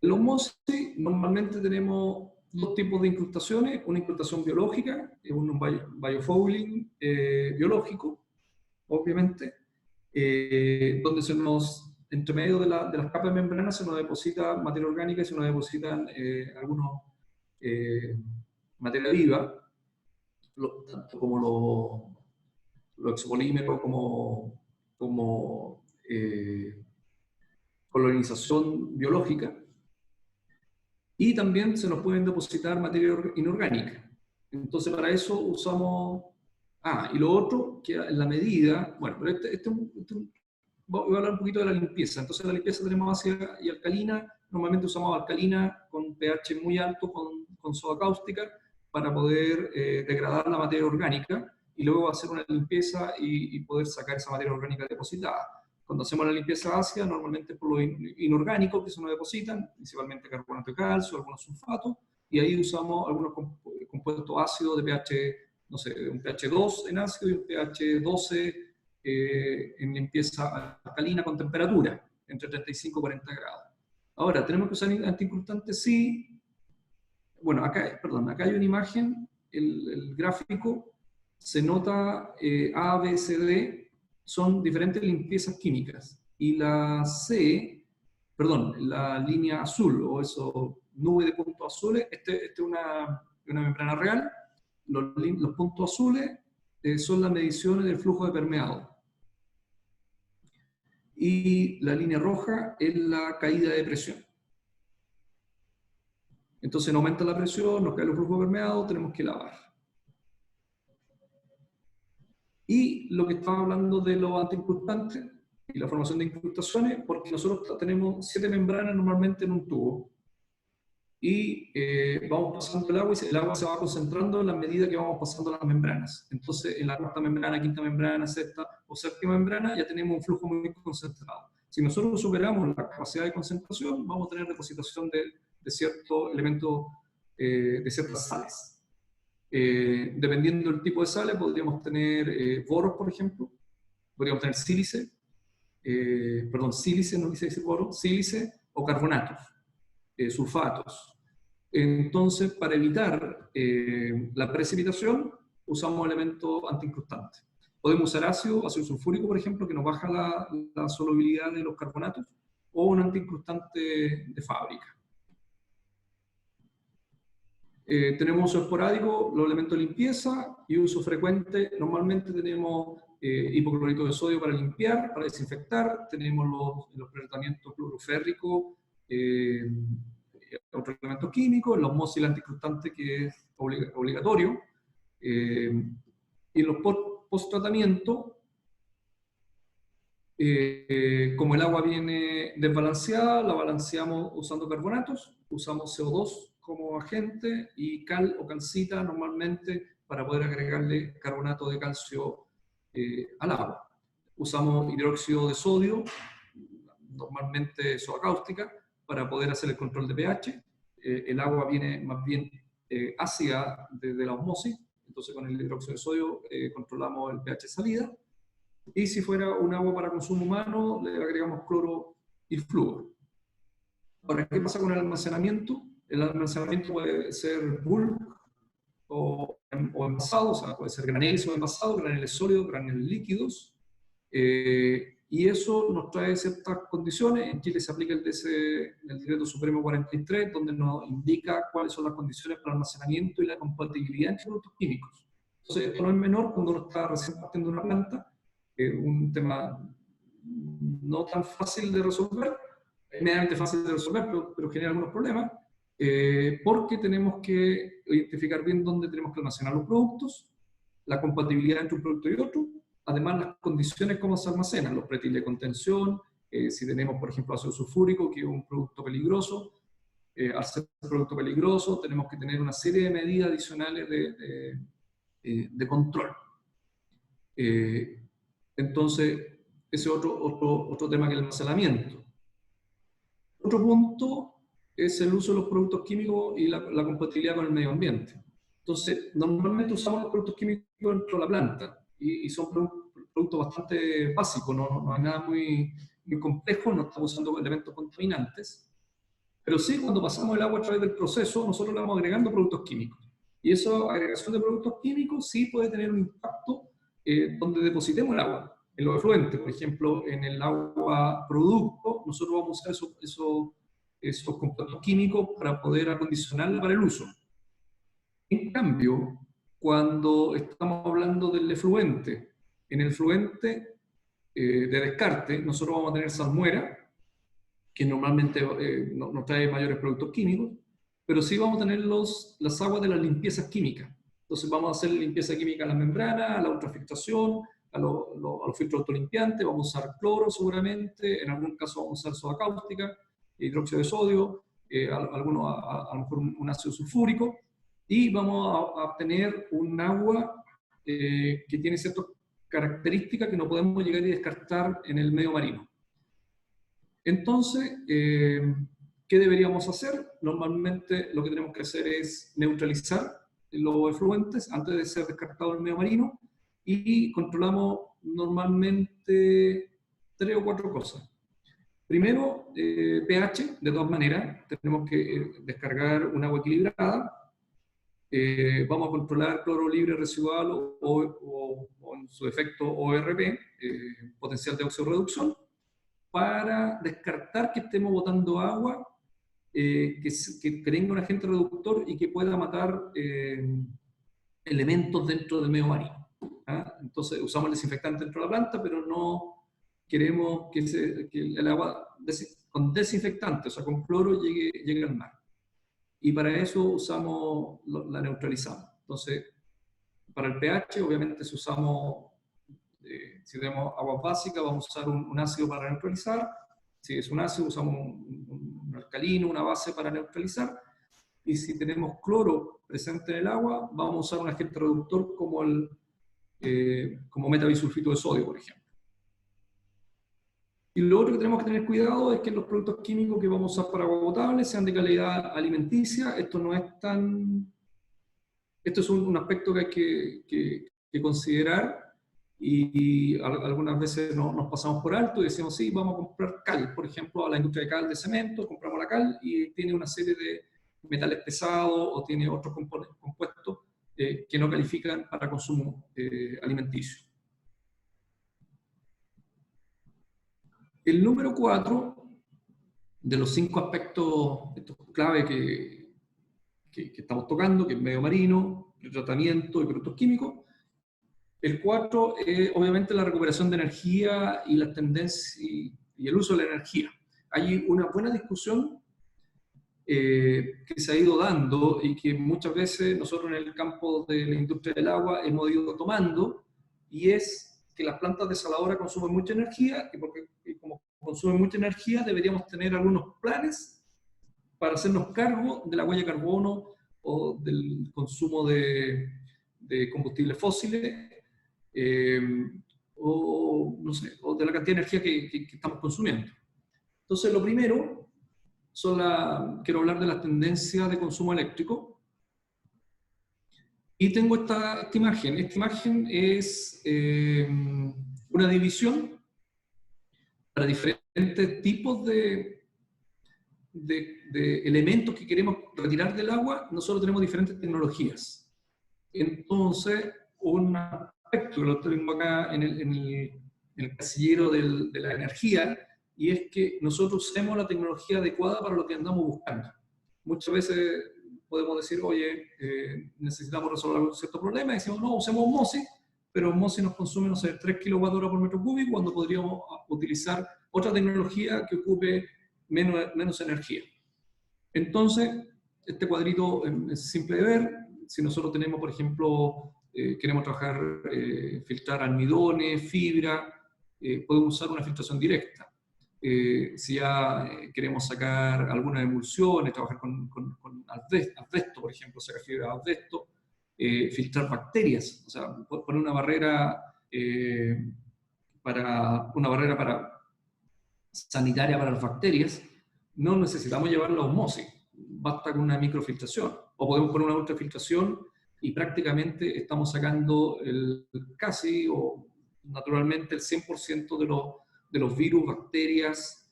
En los MOSI normalmente tenemos dos tipos de incrustaciones, una incrustación biológica, un biofouling biológico, obviamente, donde entre medio de las capas de membrana se nos deposita materia orgánica y se nos depositan algunos materia viva, tanto como los exopolímeros, como colonización biológica. Y también se nos pueden depositar materia inorgánica. Entonces, para eso usamos... y lo otro, que en la medida... Bueno, pero voy a hablar un poquito de la limpieza. Entonces, la limpieza tenemos ácida y alcalina. Normalmente usamos alcalina con pH muy alto, con soda cáustica, para poder degradar la materia orgánica y luego hacer una limpieza y poder sacar esa materia orgánica depositada. Cuando hacemos la limpieza ácida, normalmente por lo inorgánico que se nos depositan, principalmente carbonato de calcio, algunos sulfatos, y ahí usamos algunos compuestos ácidos de pH, no sé, un pH 2 en ácido y un pH 12 en limpieza alcalina con temperatura, entre 35 y 40 grados. Ahora, tenemos que usar antiincrustantes, sí. Bueno, acá, perdón, acá hay una imagen, el gráfico, se nota A, B, C, D, son diferentes limpiezas químicas. Y la C, perdón, la línea azul, o eso, nube de puntos azules, este es una membrana real. Los puntos azules son las mediciones del flujo de permeado. Y la línea roja es la caída de presión. Entonces no aumenta la presión, nos cae el flujo permeado, tenemos que lavar. Y lo que estaba hablando de los antiincrustantes y la formación de incrustaciones, porque nosotros tenemos 7 membranas normalmente en un tubo. Y vamos pasando el agua y el agua se va concentrando en la medida que vamos pasando las membranas. Entonces en la cuarta membrana, quinta membrana, sexta o séptima membrana ya tenemos un flujo muy concentrado. Si nosotros superamos la capacidad de concentración, vamos a tener depositación de ciertos elementos, de ciertas sales. Dependiendo del tipo de sales, podríamos tener boros, por ejemplo, podríamos tener sílice, sílice, no quise decir boro, sílice o carbonatos, sulfatos. Entonces, para evitar la precipitación, usamos elementos antiincrustantes. Podemos usar ácido sulfúrico, por ejemplo, que nos baja la solubilidad de los carbonatos, o un antiincrustante de fábrica. Tenemos uso esporádico, los elementos de limpieza, y uso frecuente. Normalmente tenemos hipoclorito de sodio para limpiar, para desinfectar. Tenemos los pretratamientos cloroférricos, otros elementos químicos, la osmosis anticrustante, que es obligatorio. Y los post-tratamiento, como el agua viene desbalanceada, la balanceamos usando carbonatos, usamos CO2 como agente y cal o calcita normalmente para poder agregarle carbonato de calcio al agua. Usamos hidróxido de sodio, normalmente soda cáustica, para poder hacer el control de pH. El agua viene más bien ácida desde la osmosis, entonces con el hidróxido de sodio controlamos el pH salida. Y si fuera un agua para consumo humano, le agregamos cloro y flúor. Ahora, ¿qué pasa con el almacenamiento? El almacenamiento puede ser bulk o envasado, o sea, puede ser graneles o envasado, graneles sólidos, graneles líquidos. Y eso nos trae ciertas condiciones. En Chile se aplica el Decreto Supremo 43, donde nos indica cuáles son las condiciones para el almacenamiento y la compatibilidad entre productos químicos. Entonces, esto no es menor cuando uno está recién partiendo una planta, un tema no tan fácil de resolver, medianamente fácil de resolver, pero genera algunos problemas, porque tenemos que identificar bien dónde tenemos que almacenar los productos, la compatibilidad entre un producto y otro, además las condiciones cómo se almacenan, los pretiles de contención, si tenemos, por ejemplo, ácido sulfúrico, que es un producto peligroso. Al ser un producto peligroso, tenemos que tener una serie de medidas adicionales de control. Entonces, ese es otro tema que es el almacenamiento. Otro punto es el uso de los productos químicos y la compatibilidad con el medio ambiente. Entonces, normalmente usamos los productos químicos dentro de la planta y son productos bastante básicos, no hay nada muy complejo, no estamos usando elementos contaminantes. Pero sí, cuando pasamos el agua a través del proceso, nosotros le vamos agregando productos químicos. Y esa agregación de productos químicos sí puede tener un impacto donde depositemos el agua. En los efluentes, por ejemplo, en el agua producto, nosotros vamos a usar esos compuestos químicos para poder acondicionarla para el uso. En cambio, cuando estamos hablando del efluente, en el efluente de descarte, nosotros vamos a tener salmuera, que normalmente no trae mayores productos químicos, pero sí vamos a tener las aguas de las limpiezas químicas. Entonces vamos a hacer limpieza química a las membranas, a la ultrafiltración, a los filtros autolimpiantes, vamos a usar cloro seguramente, en algún caso vamos a usar soda cáustica, hidróxido de sodio, a lo mejor un ácido sulfúrico, y vamos a obtener un agua que tiene ciertas características que no podemos llegar y descartar en el medio marino. Entonces, ¿qué deberíamos hacer? Normalmente lo que tenemos que hacer es neutralizar los efluentes antes de ser descartados en el medio marino, y controlamos normalmente 3 o 4 cosas. Primero, pH, de todas maneras, tenemos que descargar un agua equilibrada. Vamos a controlar cloro libre residual o en su defecto ORP, potencial de oxirreducción, para descartar que estemos botando agua que tenga un agente reductor y que pueda matar elementos dentro del medio marino. ¿Ah? Entonces usamos el desinfectante dentro de la planta, pero no queremos que el agua con desinfectante, o sea, con cloro, llegue al mar. Y para eso usamos, la neutralizamos. Entonces, para el pH, obviamente, si usamos, si tenemos agua básica, vamos a usar un ácido para neutralizar. Si es un ácido, usamos un alcalino, una base para neutralizar. Y si tenemos cloro presente en el agua, vamos a usar un agente reductor como metabisulfito de sodio, por ejemplo. Y lo otro que tenemos que tener cuidado es que los productos químicos que vamos a usar para agua potable sean de calidad alimenticia. Esto no es tan... Esto es un aspecto que hay que considerar, y algunas veces nos pasamos por alto y decimos, sí, vamos a comprar cal, por ejemplo, a la industria de cal de cemento, compramos la cal y tiene una serie de metales pesados o tiene otros compuestos que no califican para consumo alimenticio. El número 4 de los 5 aspectos clave que estamos tocando, que es medio marino, tratamiento y productos químicos. El 4 es obviamente la recuperación de energía y las tendencias y el uso de la energía. Hay una buena discusión que se ha ido dando y que muchas veces nosotros en el campo de la industria del agua hemos ido tomando, y es que las plantas desaladoras consumen mucha energía, y como consumen mucha energía deberíamos tener algunos planes para hacernos cargo de la huella de carbono o del consumo de combustibles fósiles, o, no sé, o de la cantidad de energía que estamos consumiendo. Entonces, lo primero, quiero hablar de las tendencias de consumo eléctrico. Y tengo esta imagen. Esta imagen es una división para diferentes tipos de elementos que queremos retirar del agua. Nosotros tenemos diferentes tecnologías. Entonces, un aspecto que lo tengo acá en el casillero de la energía, y es que nosotros usemos la tecnología adecuada para lo que andamos buscando. Muchas veces podemos decir, oye, necesitamos resolver algún cierto problema, y decimos, no, usemos osmosis, pero osmosis nos consume, no sé, 3 kWh por metro cúbico, cuando podríamos utilizar otra tecnología que ocupe menos energía. Entonces, este cuadrito es simple de ver. Si nosotros tenemos, por ejemplo, queremos filtrar almidones, fibra, podemos usar una filtración directa. Si ya queremos sacar algunas emulsiones, trabajar con asbesto, por ejemplo, sacar fibra de asbesto, filtrar bacterias, o sea, poner una barrera sanitaria para las bacterias, no necesitamos llevarlo a osmosis, basta con una microfiltración, o podemos poner una ultrafiltración y prácticamente estamos sacando casi o naturalmente el 100% de los virus, bacterias.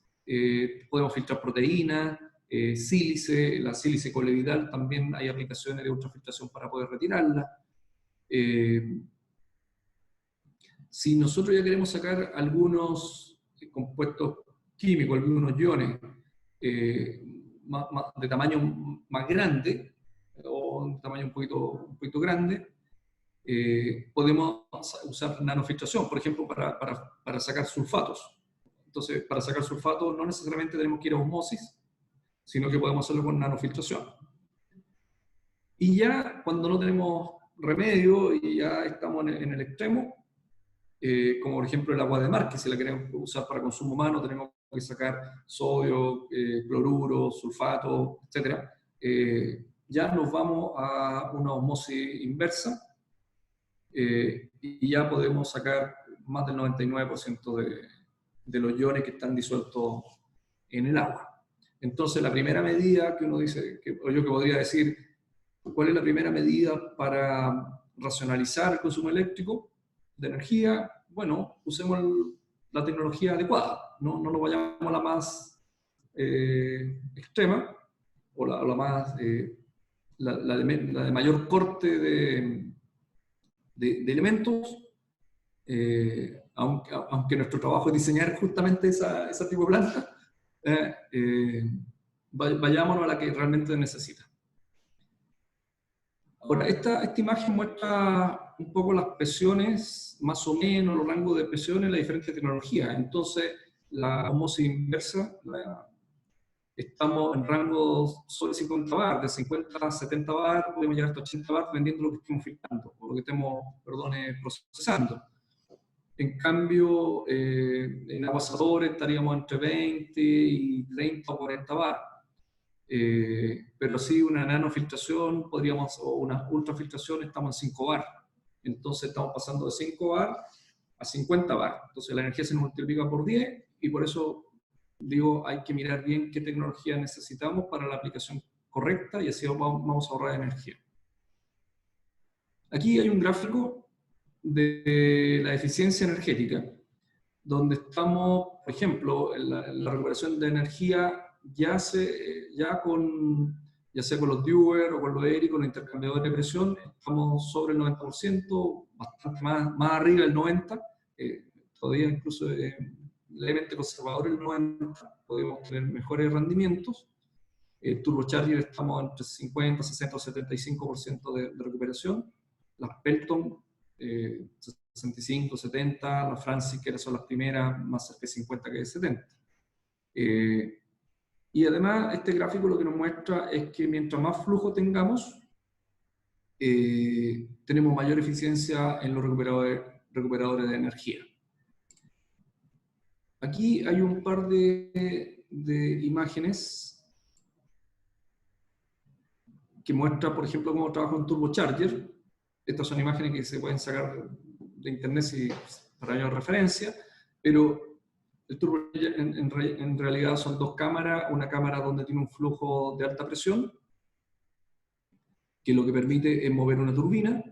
Podemos filtrar proteínas, sílice, la sílice coloidal, también hay aplicaciones de ultrafiltración para poder retirarla. Si nosotros ya queremos sacar algunos compuestos químicos, algunos iones de tamaño más grande, o un tamaño un poquito grande, podemos usar nanofiltración, por ejemplo, para sacar sulfatos. Entonces, para sacar sulfatos no necesariamente tenemos que ir a osmosis, sino que podemos hacerlo con nanofiltración. Y ya cuando no tenemos remedio y ya estamos en el extremo, como por ejemplo el agua de mar, que si la queremos usar para consumo humano, tenemos que sacar sodio, cloruro, sulfato, etc. Ya nos vamos a una osmosis inversa, y ya podemos sacar más del 99% de los iones que están disueltos en el agua. Entonces, la primera medida que uno dice, o yo que podría decir, ¿cuál es la primera medida para racionalizar el consumo eléctrico de energía? Bueno, usemos la tecnología adecuada, no nos vayamos a la más extrema, o la más, la de mayor corte de elementos, aunque nuestro trabajo es diseñar justamente ese tipo de planta, vayámonos a la que realmente necesita. Ahora, esta imagen muestra un poco las presiones, más o menos los rangos de presiones en las diferentes tecnologías. Entonces, la osmosis inversa, estamos en rangos sobre 50 bar, de 50 a 70 bar, podemos llegar hasta 80 bar, dependiendo de lo que estemos filtrando, o lo que estemos, procesando. En cambio, en aguasadores estaríamos entre 20 y 30 o 40 bar. Pero sí, una nanofiltración, o una ultrafiltración, estamos en 5 bar. Entonces estamos pasando de 5 bar a 50 bar. Entonces la energía se multiplica por 10, y por eso digo, hay que mirar bien qué tecnología necesitamos para la aplicación correcta, y así vamos a ahorrar energía. Aquí hay un gráfico de la eficiencia energética, donde estamos, por ejemplo, en la recuperación de energía, ya sea con los Dewar o con los ERI, con los intercambiadores de presión, estamos sobre el 90%, bastante más arriba del 90%, todavía incluso levemente conservador el 90%, podemos tener mejores rendimientos. Turbocharger estamos entre 50, 60 o 75% de recuperación. Las Pelton, 65, 70, las Francis, que son las primeras, más cerca de 50 que de 70. Y además, este gráfico lo que nos muestra es que mientras más flujo tengamos, tenemos mayor eficiencia en los recuperadores de energía. Aquí hay un par de imágenes que muestra, por ejemplo, cómo trabaja un turbocharger. Estas son imágenes que se pueden sacar de internet para mayor referencia, pero el turbocharger en realidad son dos cámaras, una cámara donde tiene un flujo de alta presión, que lo que permite es mover una turbina,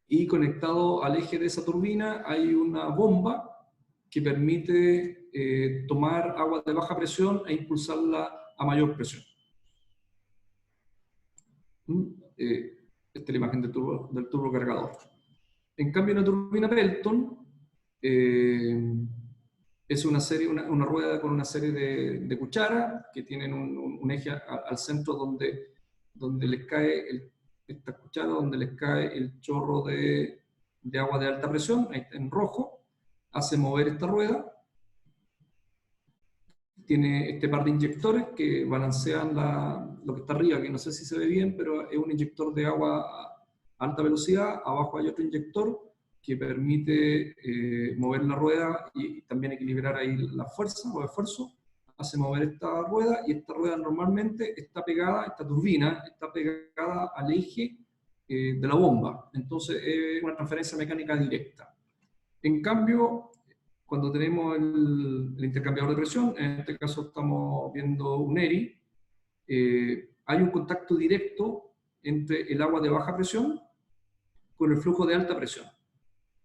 y conectado al eje de esa turbina hay una bomba que permite tomar agua de baja presión e impulsarla a mayor presión. Esta es la imagen del turbocargador. En cambio, una turbina Pelton es una rueda con una serie de cucharas que tienen un eje al centro donde les cae esta cuchara, donde les cae el chorro de agua de alta presión, ahí está en rojo, hace mover esta rueda. Tiene este par de inyectores que balancean lo que está arriba, que no sé si se ve bien, pero es un inyector de agua a alta velocidad. Abajo hay otro inyector que permite mover la rueda y también equilibrar ahí la fuerza o esfuerzo. Hace mover esta rueda, y esta rueda normalmente está pegada, esta turbina está pegada al eje de la bomba. Entonces es una transferencia mecánica directa. En cambio, cuando tenemos el intercambiador de presión, en este caso estamos viendo un ERI, hay un contacto directo entre el agua de baja presión con el flujo de alta presión.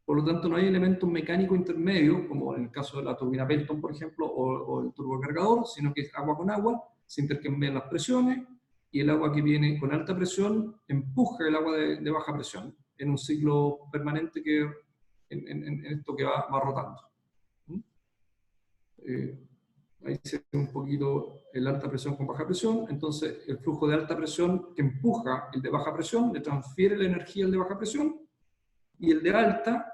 Por lo tanto, no hay elementos mecánicos intermedios, como en el caso de la turbina Pelton, por ejemplo, o el turbocargador, sino que es agua con agua, se intercambian las presiones, y el agua que viene con alta presión empuja el agua de baja presión en un ciclo permanente en esto que va rotando. Ahí se ve un poquito el alta presión con baja presión. Entonces el flujo de alta presión que empuja el de baja presión le transfiere la energía al de baja presión, y el de alta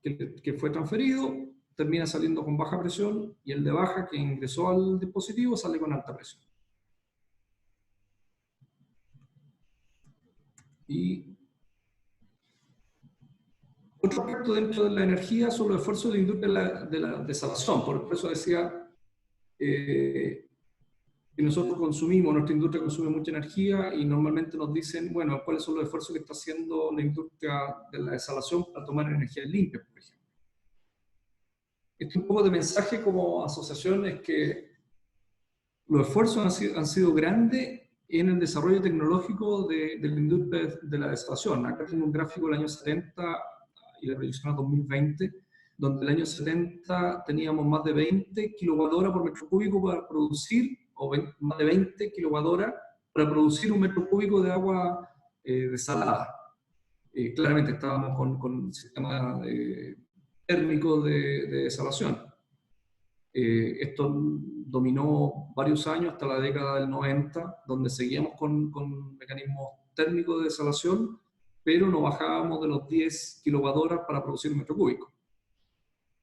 que fue transferido termina saliendo con baja presión, y el de baja que ingresó al dispositivo sale con alta presión. Y otro aspecto dentro de la energía son los esfuerzos de la industria de la desalación. Por eso decía que nosotros nuestra industria consume mucha energía, y normalmente nos dicen, bueno, cuáles son los esfuerzos que está haciendo la industria de la desalación para tomar energía limpia, por ejemplo. Un poco de mensaje como asociación es que los esfuerzos han sido grandes en el desarrollo tecnológico de la industria de la desalación. Acá tengo un gráfico del año 70 y la proyección a 2020, donde el año 70 teníamos más de 20 kWh por metro cúbico para producir, más de 20 kWh para producir un metro cúbico de agua desalada. Claramente estábamos con un sistema térmico de desalación. Esto dominó varios años hasta la década del 90, donde seguíamos con mecanismos térmicos de desalación, pero no bajábamos de los 10 kWh para producir un metro cúbico.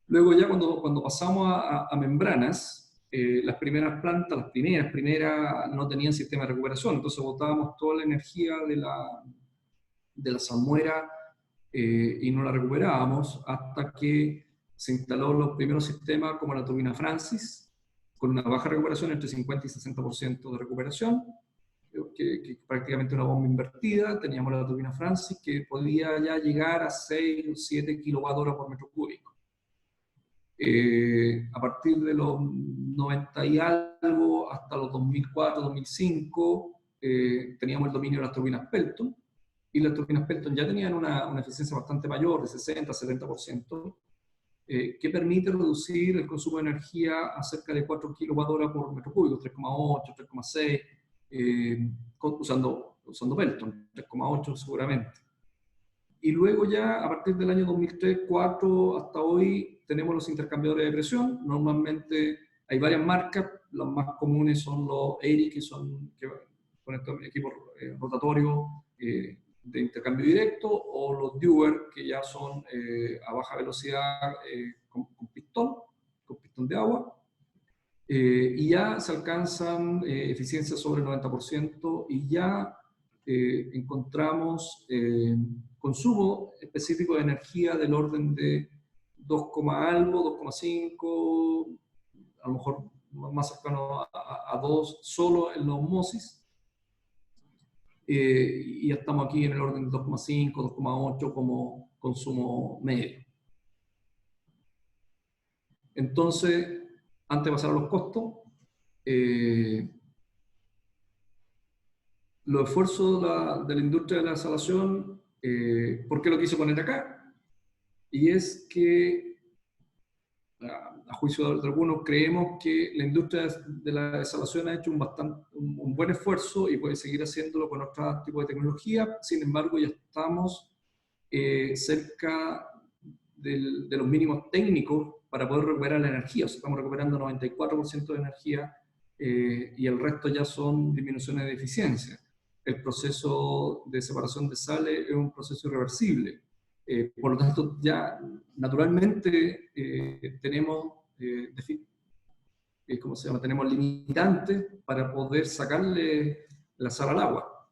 Luego ya cuando pasamos a membranas, las primeras plantas, las primeras no tenían sistema de recuperación, entonces botábamos toda la energía de la salmuera y no la recuperábamos hasta que se instaló los primeros sistemas como la turbina Francis, con una baja recuperación entre 50 y 60% de recuperación, que prácticamente una bomba invertida. Teníamos la turbina Francis que podía ya llegar a 6 o 7 kWh por metro cúbico. A partir de los 90 y algo hasta los 2004, 2005, teníamos el dominio de las turbinas Pelton, y las turbinas Pelton ya tenían una eficiencia bastante mayor, de 60 a 70%, que permite reducir el consumo de energía a cerca de 4 kWh por metro cúbico, 3,8, 3,6, usando Pelton, 3,8 seguramente. Y luego ya, a partir del año 2003-2004 hasta hoy, tenemos los intercambiadores de presión. Normalmente hay varias marcas, las más comunes son los ERI, que con estos equipos rotatorios de intercambio directo, o los Dewar, que ya son a baja velocidad con pistón de agua, y ya se alcanzan eficiencias sobre el 90%, y ya encontramos consumo específico de energía del orden de 2, algo, 2,5, a lo mejor más cercano a 2 solo en la osmosis. Y ya estamos aquí en el orden de 2,5, 2,8 como consumo medio. Entonces, antes de pasar a los costos, los esfuerzos de la industria de la desalación, ¿por qué lo quise poner acá? Y es que, a juicio de algunos, creemos que la industria de la desalación ha hecho un buen esfuerzo y puede seguir haciéndolo con otro tipo de tecnología. Sin embargo, ya estamos cerca de los mínimos técnicos para poder recuperar la energía. O sea, estamos recuperando 94% de energía y el resto ya son disminuciones de eficiencia. El proceso de separación de sales es un proceso irreversible. Por lo tanto, ya naturalmente tenemos tenemos limitantes para poder sacarle la sal al agua,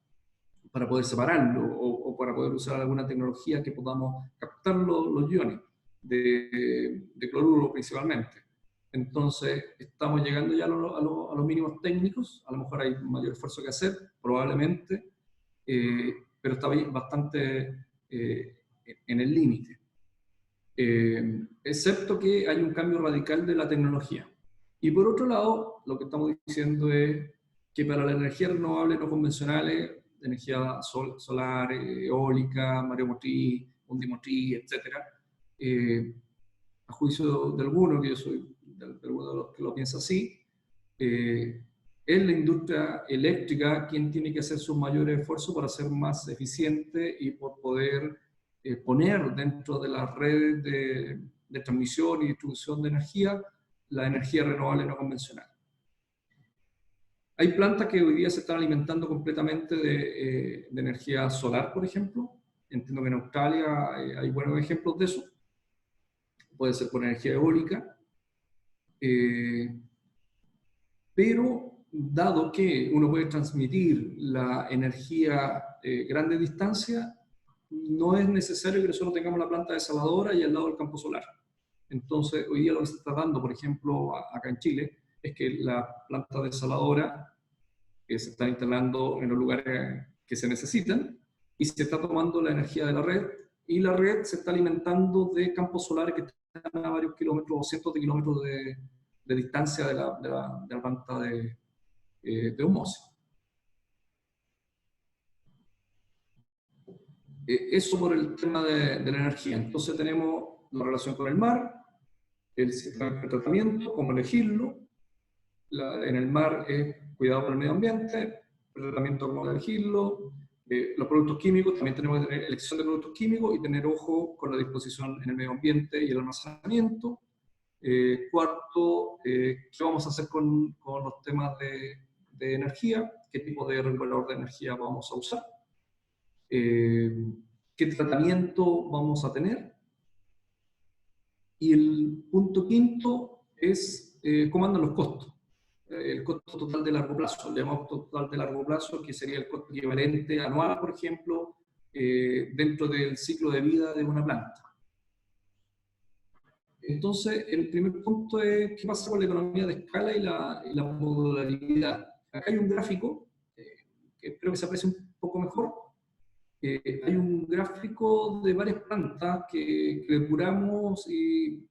para poder separarlo o para poder usar alguna tecnología que podamos captar los iones de cloruro principalmente. Entonces, estamos llegando ya a los mínimos técnicos. A lo mejor hay mayor esfuerzo que hacer, probablemente, pero está bastante en el límite. Excepto que hay un cambio radical de la tecnología. Y por otro lado, lo que estamos diciendo es que para las energías renovables no convencionales, energía solar, eólica, mareomotriz, ondimotriz, etc., a juicio de alguno, que yo soy de alguno de los que lo piensa así, es la industria eléctrica quien tiene que hacer sus mayores esfuerzos para ser más eficiente y por poder poner dentro de las redes de transmisión y distribución de energía la energía renovable no convencional. Hay plantas que hoy día se están alimentando completamente de energía solar, por ejemplo. Entiendo que en Australia hay buenos ejemplos de eso. Puede ser por energía eólica. Pero dado que uno puede transmitir la energía a grandes distancias, no es necesario que solo tengamos la planta desaladora y al lado del campo solar. Entonces, hoy día lo que se está dando, por ejemplo, acá en Chile, es que la planta desaladora que se está instalando en los lugares que se necesitan y se está tomando la energía de la red, y la red se está alimentando de campos solares que están a varios kilómetros o cientos de kilómetros de distancia de la planta de osmosis. Eso por el tema de la energía. Entonces tenemos la relación con el mar, el sistema de tratamiento, cómo elegirlo. En el mar es cuidado por el medio ambiente, el tratamiento, cómo elegirlo. Los productos químicos, también tenemos que tener elección de productos químicos y tener ojo con la disposición en el medio ambiente y el almacenamiento. Cuarto, ¿qué vamos a hacer con los temas de energía? ¿Qué tipo de regulador de energía vamos a usar? ¿Qué tratamiento vamos a tener? Y el punto quinto es cómo andan los costos. El costo total de largo plazo, le llamamos total de largo plazo, que sería el costo equivalente anual, por ejemplo, dentro del ciclo de vida de una planta. Entonces, el primer punto es qué pasa con la economía de escala y la modularidad. Acá hay un gráfico, que espero que se aprecie un poco mejor. Hay un gráfico de varias plantas que depuramos y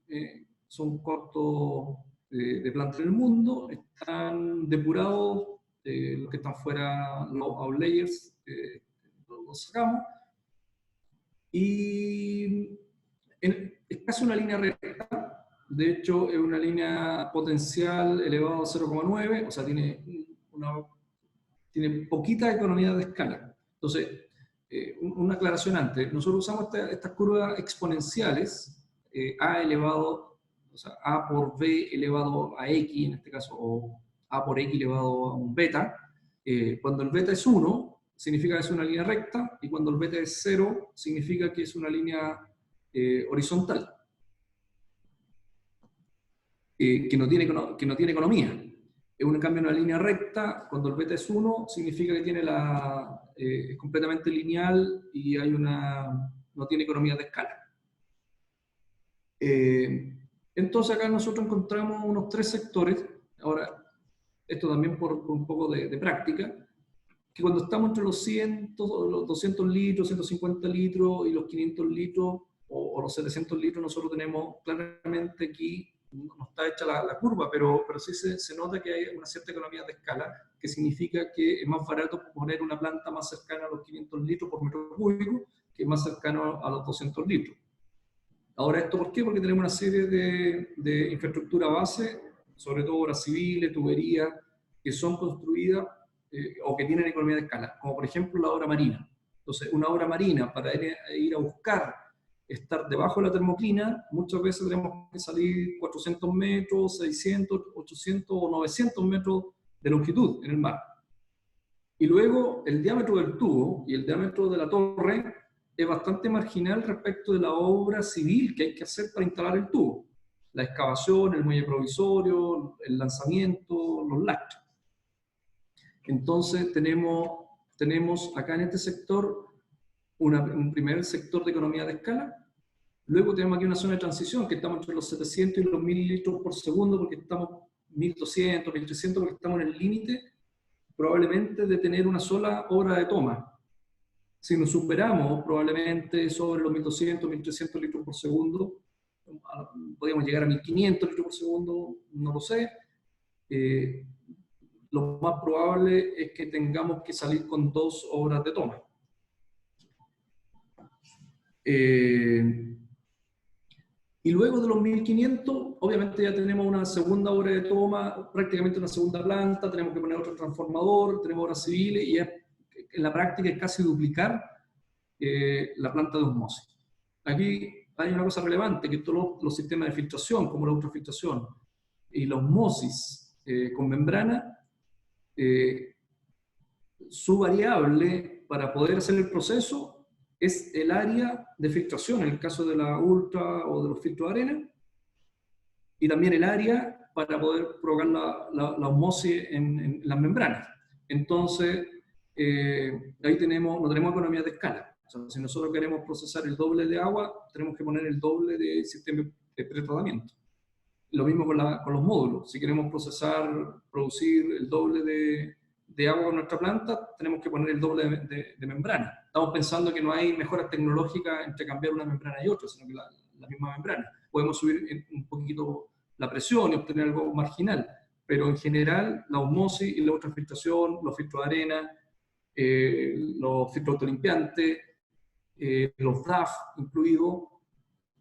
son costos de plantas en el mundo, están depurados, los que están fuera, los outliers, los sacamos, y es casi una línea recta, de hecho es una línea potencial elevado a 0,9, o sea, tiene poquita economía de escala. Entonces, una aclaración antes, nosotros usamos estas curvas exponenciales, a elevado, o sea, a por b elevado a x, en este caso, o a por x elevado a un beta. Cuando el beta es 1, significa que es una línea recta, y cuando el beta es 0, significa que es una línea horizontal, que no tiene economía. En cambio, una línea recta, cuando el beta es 1, significa que tiene es completamente lineal y no tiene economía de escala. Entonces acá nosotros encontramos unos 3 sectores, ahora esto también por un poco de práctica, que cuando estamos entre los 100, los 200 litros, 150 litros y los 500 litros o los 700 litros, nosotros tenemos claramente aquí, no está hecha la curva, pero sí se nota que hay una cierta economía de escala, que significa que es más barato poner una planta más cercana a los 500 litros por metro cúbico que más cercano a los 200 litros. Ahora, ¿esto por qué? Porque tenemos una serie de infraestructura base, sobre todo obras civiles, tuberías, que son construidas o que tienen economía de escala, como por ejemplo la obra marina. Entonces, una obra marina, para ir a buscar estar debajo de la termoclina, muchas veces tenemos que salir 400 metros, 600, 800 o 900 metros de longitud en el mar. Y luego el diámetro del tubo y el diámetro de la torre es bastante marginal respecto de la obra civil que hay que hacer para instalar el tubo. La excavación, el muelle provisorio, el lanzamiento, los lastres. Entonces tenemos acá en este sector un primer sector de economía de escala. Luego tenemos aquí una zona de transición que estamos entre los 700 y los 1000 litros por segundo, porque estamos 1200, 1300, porque estamos en el límite probablemente de tener una sola hora de toma. Si nos superamos probablemente sobre los 1200, 1300 litros por segundo, podríamos llegar a 1500 litros por segundo, no lo sé. Lo más probable es que tengamos que salir con 2 horas de toma. Y luego de los 1500, obviamente ya tenemos una segunda hora de toma, prácticamente una segunda planta, tenemos que poner otro transformador, tenemos obras civiles, y en la práctica es casi duplicar la planta de osmosis. Aquí hay una cosa relevante, que todos los sistemas de filtración, como la ultrafiltración y la osmosis con membrana, su variable para poder hacer el proceso es el área de filtración, en el caso de la ultra o de los filtros de arena, y también el área para poder provocar la osmosis en las membranas. Entonces, ahí no tenemos economía de escala. O sea, si nosotros queremos procesar el doble de agua, tenemos que poner el doble de sistema de pretratamiento. Lo mismo con los módulos. Si queremos producir el doble de agua con nuestra planta, tenemos que poner el doble de membrana. Estamos pensando que no hay mejoras tecnológicas entre cambiar una membrana y otra, sino que la misma membrana. Podemos subir un poquito la presión y obtener algo marginal, pero en general la osmosis y la ultrafiltración, los filtros de arena, los filtros autolimpiantes, los DAF incluidos,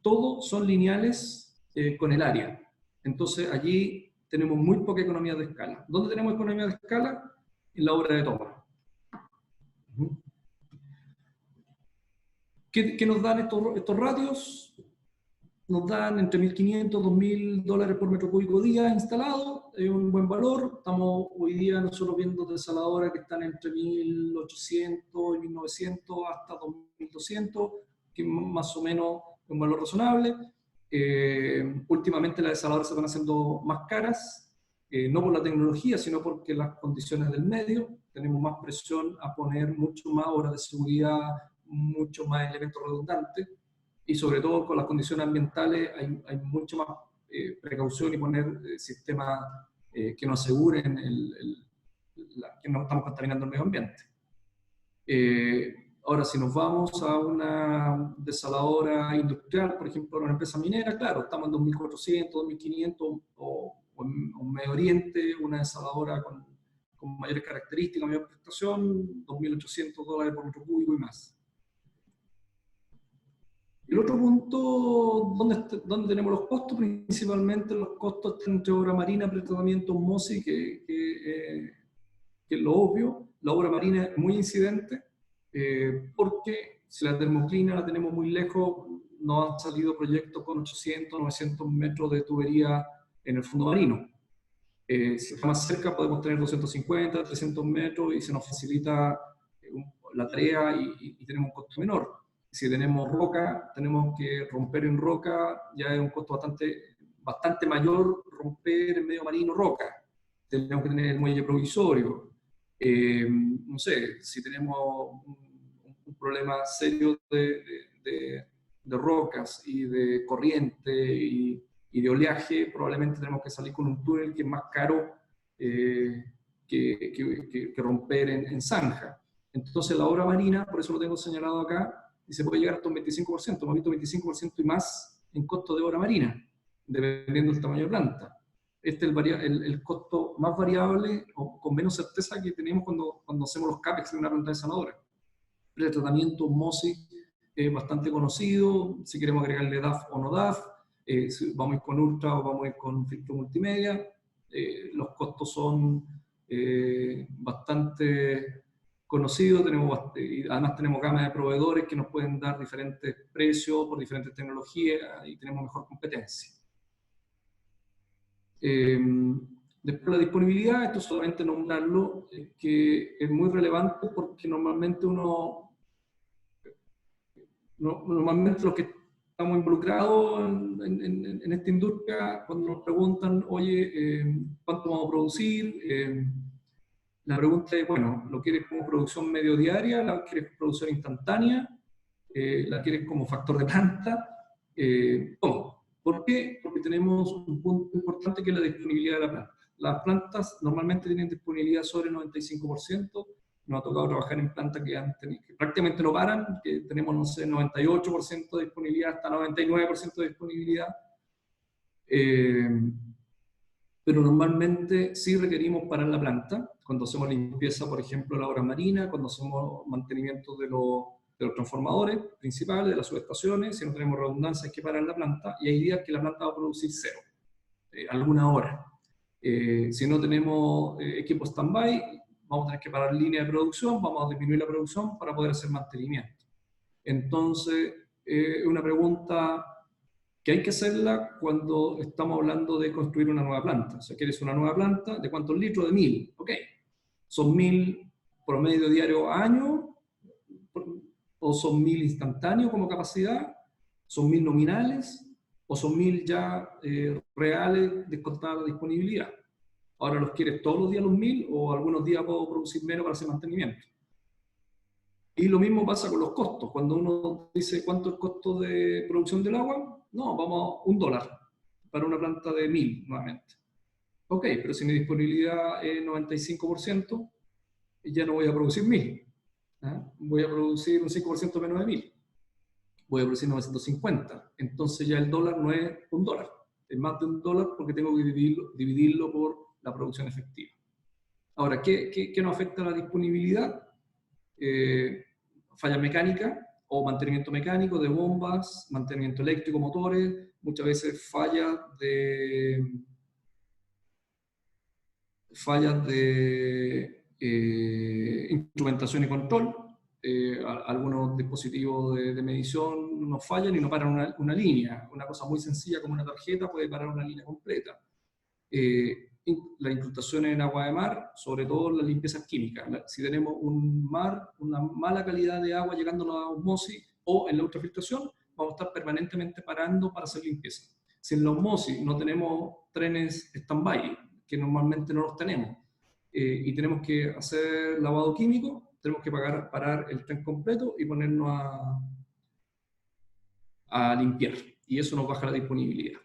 todos son lineales con el área. Entonces allí tenemos muy poca economía de escala. ¿Dónde tenemos economía de escala? En la obra de toma. ¿Qué nos dan estos ratios? Nos dan entre 1.500 y 2.000 dólares por metro cúbico día instalado, es un buen valor. Estamos hoy día nosotros viendo desaladoras que están entre 1.800 y 1.900 hasta 2.200, que más o menos es un valor razonable. Últimamente las desaladoras se van haciendo más caras, no por la tecnología, sino porque las condiciones del medio, tenemos más presión a poner mucho más horas de seguridad, mucho más elementos redundantes, y sobre todo con las condiciones ambientales hay mucho más precaución y poner sistemas que nos aseguren que no estamos contaminando el medio ambiente. Ahora, si nos vamos a una desaladora industrial, por ejemplo, una empresa minera, claro, estamos en 2.400, 2.500, o en Medio Oriente, una desaladora con mayores características, mayor prestación, 2.800 dólares por metro cúbico y más. El otro punto, ¿dónde tenemos los costos? Principalmente los costos entre obra marina, pretratamiento, osmosis, que es lo obvio. La obra marina es muy incidente, porque si la termoclina la tenemos muy lejos, nos han salido proyectos con 800, 900 metros de tubería en el fondo marino. Si está más cerca podemos tener 250, 300 metros y se nos facilita la tarea y tenemos un costo menor. Si tenemos roca, tenemos que romper en roca, ya es un costo bastante mayor romper en medio marino roca. Tenemos que tener el muelle provisorio. No sé, si tenemos un problema serio de rocas y de corriente y de oleaje, probablemente tenemos que salir con un túnel que es más caro que romper en zanja. Entonces la obra marina, por eso lo tengo señalado acá, y se puede llegar hasta un 25%, hemos visto 25% y más en costo de obra marina, dependiendo del tamaño de planta. Este es el costo más variable o con menos certeza que tenemos cuando hacemos los CAPEX de una planta desaladora. El tratamiento osmosis es bastante conocido, si queremos agregarle DAF o no DAF, si vamos a ir con ultra o vamos a ir con filtro multimedia, los costos son bastante conocidos, y además tenemos gama de proveedores que nos pueden dar diferentes precios por diferentes tecnologías y tenemos mejor competencia. Después la disponibilidad, esto solamente nombrarlo, que es muy relevante porque normalmente normalmente los que estamos involucrados en esta industria, cuando nos preguntan, oye, ¿cuánto vamos a producir? La pregunta es, bueno, ¿lo quieres como producción medio diaria? ¿La quieres producción instantánea? ¿La quieres como factor de planta? ¿Cómo? ¿Por qué? Porque tenemos un punto importante que es la disponibilidad de la planta. Las plantas normalmente tienen disponibilidad sobre el 95%. Nos ha tocado trabajar en plantas que prácticamente no paran, que tenemos, no sé, 98% de disponibilidad hasta 99% de disponibilidad. Pero normalmente sí requerimos parar la planta, cuando hacemos limpieza, por ejemplo, de la obra marina, cuando hacemos mantenimiento de los transformadores principales, de las subestaciones, si no tenemos redundancia hay que parar la planta, y hay días que la planta va a producir cero, alguna hora. Si no tenemos equipo stand-by, vamos a tener que parar línea de producción, vamos a disminuir la producción para poder hacer mantenimiento. Entonces, es una pregunta que hay que hacerla cuando estamos hablando de construir una nueva planta. O sea, ¿quieres una nueva planta? ¿De cuántos litros? De 1.000. Ok. ¿Son 1.000 promedio diario a año? ¿O son 1.000 instantáneos como capacidad? ¿Son 1.000 nominales? ¿O son 1.000 ya reales descontada la disponibilidad? Ahora, ¿los quieres todos los días los 1.000 o algunos días puedo producir menos para hacer mantenimiento? Y lo mismo pasa con los costos. Cuando uno dice cuánto es el costo de producción del agua, no, vamos a $1 para una planta de 1.000 nuevamente. Ok, pero si mi disponibilidad es 95%, ya no voy a producir 1.000. Voy a producir un 5% menos de 1.000. Voy a producir 950. Entonces ya el dólar no es $1. Es más de $1 porque tengo que dividirlo por la producción efectiva. Ahora, ¿qué nos afecta la disponibilidad? Falla mecánica o mantenimiento mecánico de bombas, mantenimiento eléctrico, motores, muchas veces fallas de instrumentación y control. Algunos dispositivos de medición nos fallan y no paran una línea. Una cosa muy sencilla como una tarjeta puede parar una línea completa. Las incrustaciones en agua de mar, sobre todo las limpiezas químicas. Si tenemos un mar, una mala calidad de agua llegándonos a osmosis o en la ultrafiltración, vamos a estar permanentemente parando para hacer limpieza. Si en la osmosis no tenemos trenes stand-by, que normalmente no los tenemos, y tenemos que hacer lavado químico, tenemos que parar el tren completo y ponernos a limpiar. Y eso nos baja la disponibilidad.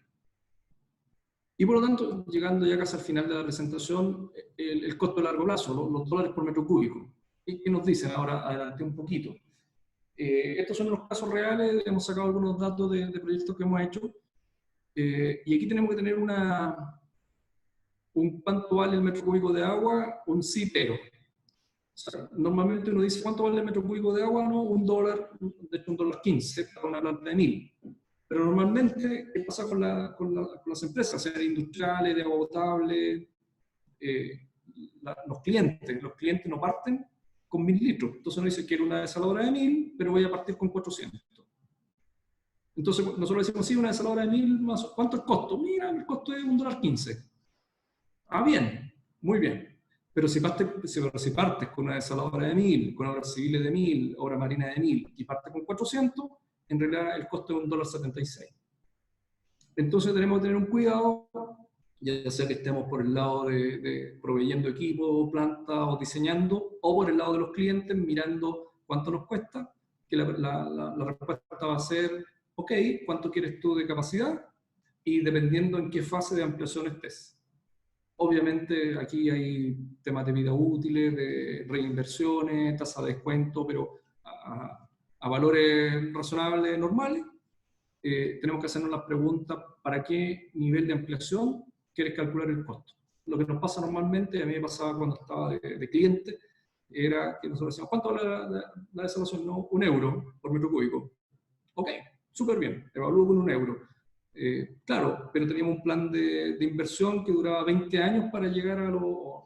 Y por lo tanto, llegando ya casi al final de la presentación, el costo a largo plazo, los dólares por metro cúbico. ¿Qué nos dicen? Ahora adelante un poquito. Estos son los casos reales, hemos sacado algunos datos de proyectos que hemos hecho. Y aquí tenemos que tener un cuánto vale el metro cúbico de agua, un sí, pero. O sea, normalmente uno dice, ¿cuánto vale el metro cúbico de agua? No, $1, de hecho $1.15 para una planta de 1000. Pero normalmente, ¿qué pasa con las empresas, sean industriales, de agua potable? Los clientes no parten con 1000 litros. Entonces uno dice, quiero una desaladora de 1000, pero voy a partir con 400. Entonces nosotros decimos, sí, una desaladora de 1000, más, ¿cuánto es el costo? Mira, el costo es $1.15. Ah, bien, muy bien. Pero si partes con una desaladora de 1000, con obras civiles de 1000, obra marina de 1000, y partes con 400, en realidad el costo es $1.76. Entonces tenemos que tener un cuidado, ya sea que estemos por el lado de proveyendo equipo, planta o diseñando, o por el lado de los clientes mirando cuánto nos cuesta, que la respuesta va a ser, ok, ¿cuánto quieres tú de capacidad? Y dependiendo en qué fase de ampliación estés. Obviamente aquí hay temas de vida útiles, de reinversiones, tasa de descuento, pero a valores razonables, normales. Tenemos que hacernos las preguntas, ¿para qué nivel de ampliación quieres calcular el costo? Lo que nos pasa normalmente, a mí me pasaba cuando estaba de cliente, era que nosotros decíamos, ¿cuánto vale la desalación? No, €1 por metro cúbico. Ok, súper bien, evalúo con €1. Claro, pero teníamos un plan de inversión que duraba 20 años para llegar a no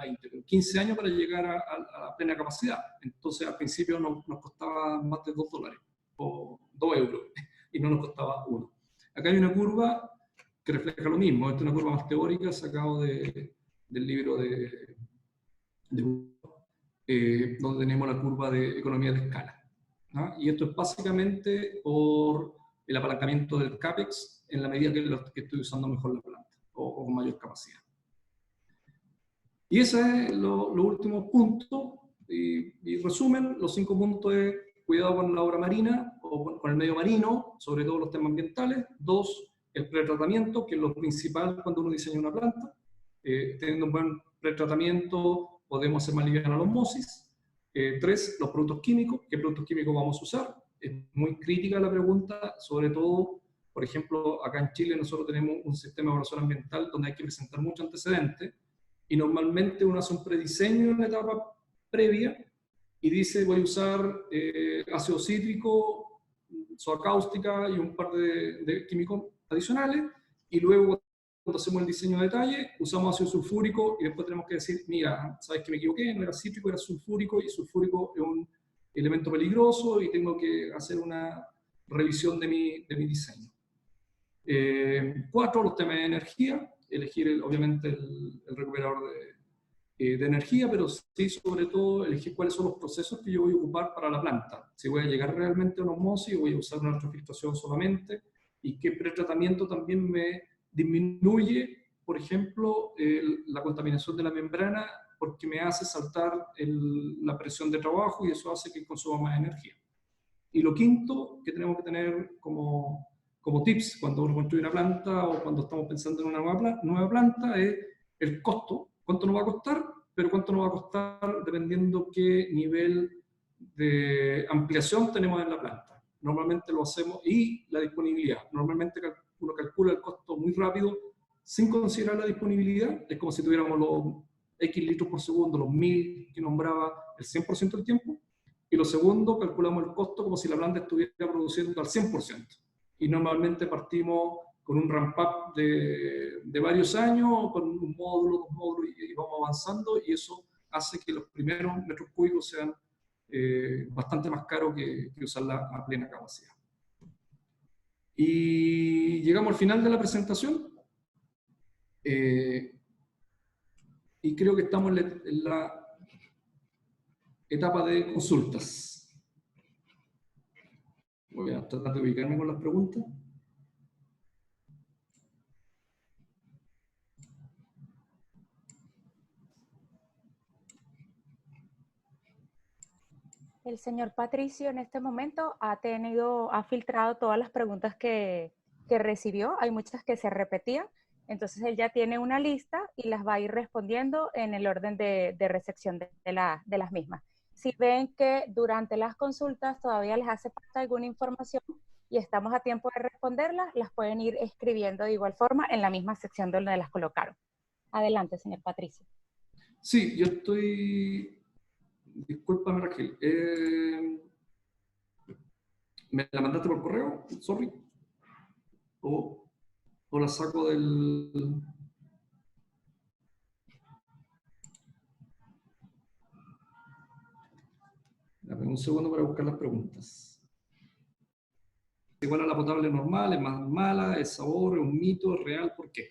20, pero 15 años para llegar a la plena capacidad. Entonces al principio nos costaba más de $2 o €2 y no nos costaba 1. Acá hay una curva que refleja lo mismo. Esta es una curva más teórica sacada del libro donde tenemos la curva de economía de escala. ¿No? Y esto es básicamente por el apalancamiento del CAPEX en la medida que estoy usando mejor la planta o con mayor capacidad. Y ese es lo último punto. Y resumen, los 5 puntos es cuidado con la obra marina o con el medio marino, sobre todo los temas ambientales. 2, el pretratamiento, que es lo principal cuando uno diseña una planta. Teniendo un buen pretratamiento podemos hacer más liviana la osmosis. 3, los productos químicos. ¿Qué productos químicos vamos a usar? Es muy crítica la pregunta, sobre todo, por ejemplo, acá en Chile nosotros tenemos un sistema de evaluación ambiental donde hay que presentar mucho antecedente y normalmente uno hace un prediseño en la etapa previa y dice voy a usar ácido cítrico, soda cáustica y un par de químicos adicionales y luego cuando hacemos el diseño de detalle usamos ácido sulfúrico y después tenemos que decir, mira, sabes que me equivoqué, no era cítrico, era sulfúrico y sulfúrico es un elemento peligroso y tengo que hacer una revisión de mi diseño. 4, los temas de energía, elegir obviamente el recuperador de energía, pero sí sobre todo elegir cuáles son los procesos que yo voy a ocupar para la planta. Si voy a llegar realmente a una osmosis o voy a usar una ultrafiltración solamente y qué pretratamiento también me disminuye, por ejemplo, la contaminación de la membrana porque me hace saltar la presión de trabajo y eso hace que consuma más energía. Y lo quinto que tenemos que tener como tips cuando uno construye una planta o cuando estamos pensando en una nueva planta es el costo. ¿Cuánto nos va a costar? Pero cuánto nos va a costar dependiendo qué nivel de ampliación tenemos en la planta. Normalmente lo hacemos, y la disponibilidad. Normalmente uno calcula el costo muy rápido sin considerar la disponibilidad. Es como si tuviéramos los X litros por segundo, los 1000 que nombraba el 100% del tiempo, Y lo segundo, calculamos el costo como si la planta estuviera produciendo al 100%. Y normalmente partimos con un ramp-up de varios años, con un módulo, dos módulos, y vamos avanzando, y eso hace que los primeros metros cúbicos sean bastante más caros que usarla a plena capacidad. Y llegamos al final de la presentación. Y creo que estamos en la etapa de consultas. Voy a tratar de ubicarme con las preguntas. El señor Patricio en este momento ha filtrado todas las preguntas que recibió. Hay muchas que se repetían. Entonces él ya tiene una lista y las va a ir respondiendo en el orden de recepción de las mismas. Si ven que durante las consultas todavía les hace falta alguna información y estamos a tiempo de responderlas, las pueden ir escribiendo de igual forma en la misma sección donde las colocaron. Adelante, señor Patricio. Sí, yo estoy... Discúlpame, Raquel. ¿Me la mandaste por correo? Sorry. ¿O la saco del...? Dame un segundo para buscar las preguntas. Igual a la potable normal, es más mala, el sabor, es un mito, es real, ¿por qué?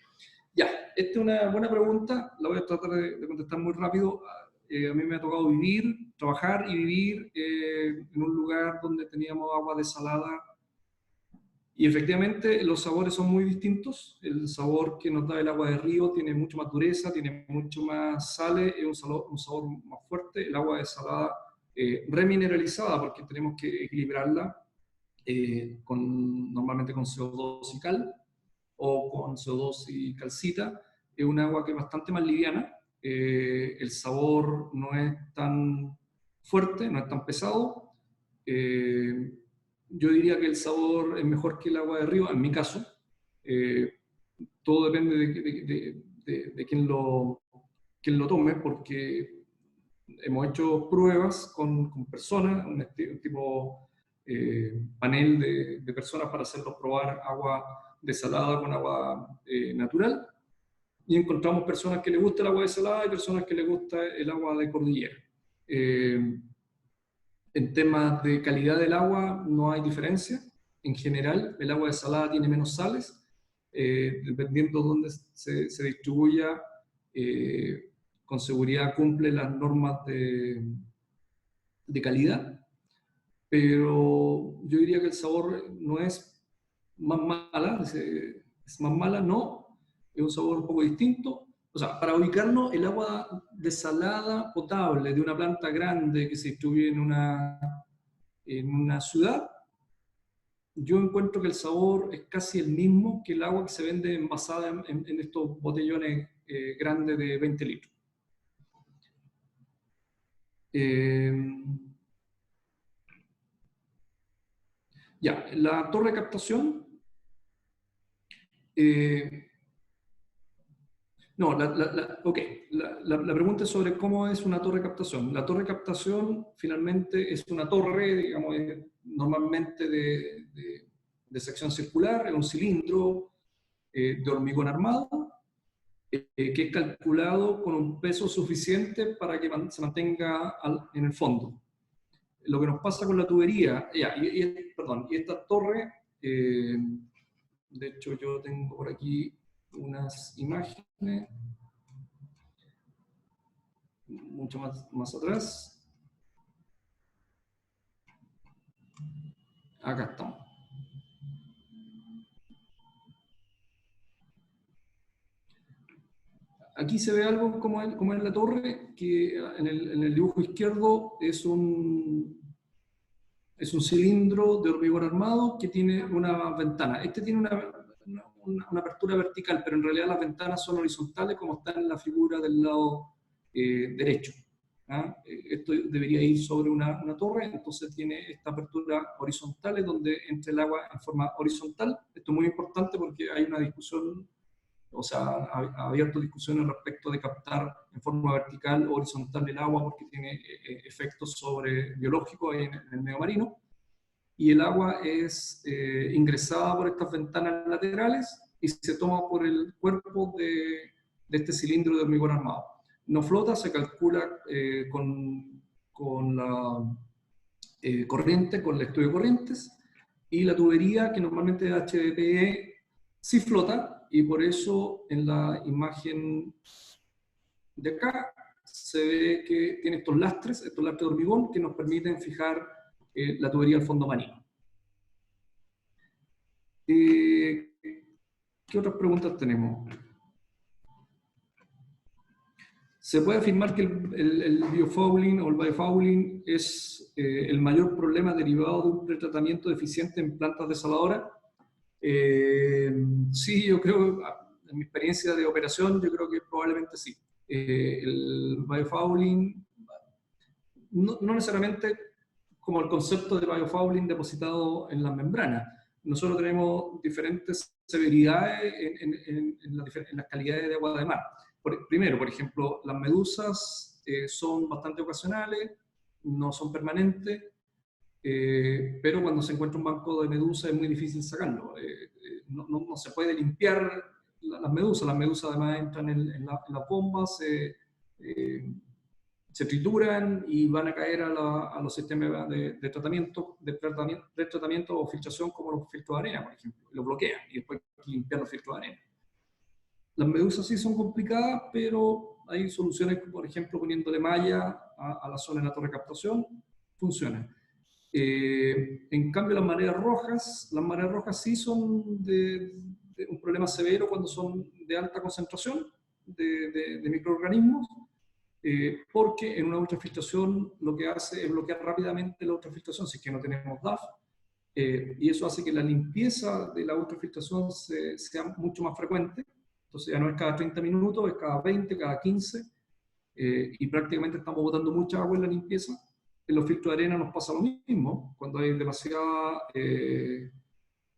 Ya, esta es una buena pregunta, la voy a tratar de contestar muy rápido. A mí me ha tocado trabajar y vivir en un lugar donde teníamos agua desalada y efectivamente los sabores son muy distintos. El sabor que nos da el agua de río tiene mucho más dureza, tiene mucho más sales, es un sabor más fuerte. El agua desalada remineralizada, porque tenemos que equilibrarla normalmente con CO2 y cal, o con CO2 y calcita, es un agua que es bastante más liviana, el sabor no es tan fuerte, no es tan pesado, yo diría que el sabor es mejor que el agua de río, en mi caso, todo depende de quién lo tome, porque hemos hecho pruebas con personas, un tipo panel de personas para hacerlos probar agua desalada con agua natural, y encontramos personas que les gusta el agua desalada y personas que les gusta el agua de cordillera. En temas de calidad del agua no hay diferencia. En general, el agua desalada tiene menos sales, dependiendo de dónde se distribuya, con seguridad cumple las normas de calidad, pero yo diría que el sabor no es más mala, es más mala, no, es un sabor un poco distinto. O sea, para ubicarnos, el agua desalada potable de una planta grande que se distribuye en una ciudad, yo encuentro que el sabor es casi el mismo que el agua que se vende envasada en estos botellones grandes de 20 litros. Ya, la torre de captación. No, la pregunta es sobre cómo es una torre de captación. La torre de captación finalmente es una torre, digamos, normalmente de sección circular, es un cilindro de hormigón armado, que es calculado con un peso suficiente para que se mantenga en el fondo. Lo que nos pasa con la tubería, perdón, y esta torre, de hecho yo tengo por aquí unas imágenes, mucho más atrás. Acá estamos. Aquí se ve algo como es la torre, que en el dibujo izquierdo es un cilindro de hormigón armado que tiene una ventana. Este tiene una apertura vertical, pero en realidad las ventanas son horizontales, como está en la figura del lado derecho. Esto debería ir sobre una torre, entonces tiene esta apertura horizontal, es donde entra el agua en forma horizontal. Esto es muy importante porque hay una discusión o sea, ha abierto discusiones respecto de captar en forma vertical o horizontal el agua porque tiene efectos biológicos en el medio marino. Y el agua es ingresada por estas ventanas laterales y se toma por el cuerpo de este cilindro de hormigón armado. No flota, se calcula con la corriente, con el estudio de corrientes, y la tubería, que normalmente es HDPE, sí flota, y por eso en la imagen de acá se ve que tiene estos lastres de hormigón que nos permiten fijar la tubería al fondo marino. ¿Qué otras preguntas tenemos? Se puede afirmar que el biofouling o el biofouling es el mayor problema derivado de un pretratamiento deficiente en plantas desaladoras. Sí, yo creo, en mi experiencia de operación, yo creo que probablemente sí. El biofouling, no necesariamente como el concepto de biofouling depositado en las membranas. Nosotros tenemos diferentes severidades en las calidades de agua de mar. Primero, por ejemplo, las medusas son bastante ocasionales, no son permanentes, pero cuando se encuentra un banco de medusas es muy difícil sacarlo. No se puede limpiar las medusas. Las medusas además entran en las bombas, se trituran y van a caer a los sistemas de tratamiento o filtración, como los filtros de arena, por ejemplo. Los bloquean y después hay que limpiar los filtros de arena. Las medusas sí son complicadas, pero hay soluciones, por ejemplo, poniéndole malla a la zona de la torre de captación, funcionan. En cambio, las mareas rojas sí son de un problema severo cuando son de alta concentración de microorganismos, porque en una ultrafiltración lo que hace es bloquear rápidamente la ultrafiltración si es que no tenemos DAF, y eso hace que la limpieza de la ultrafiltración sea mucho más frecuente. Entonces ya no es cada 30 minutos, es cada 20, cada 15, y prácticamente estamos botando mucha agua en la limpieza. En los filtros de arena nos pasa lo mismo, cuando hay demasiada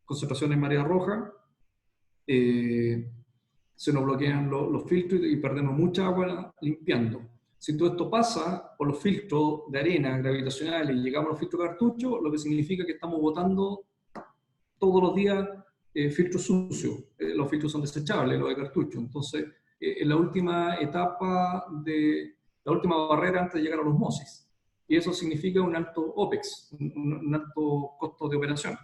concentración en marea roja, se nos bloquean los filtros y perdemos mucha agua limpiando. Si todo esto pasa por los filtros de arena gravitacionales y llegamos a los filtros de cartucho, lo que significa que estamos botando todos los días filtros sucios. Los filtros son desechables, los de cartucho. Entonces, en la última etapa, la última barrera antes de llegar a la osmosis. Y eso significa un alto OPEX, un alto costo de operación.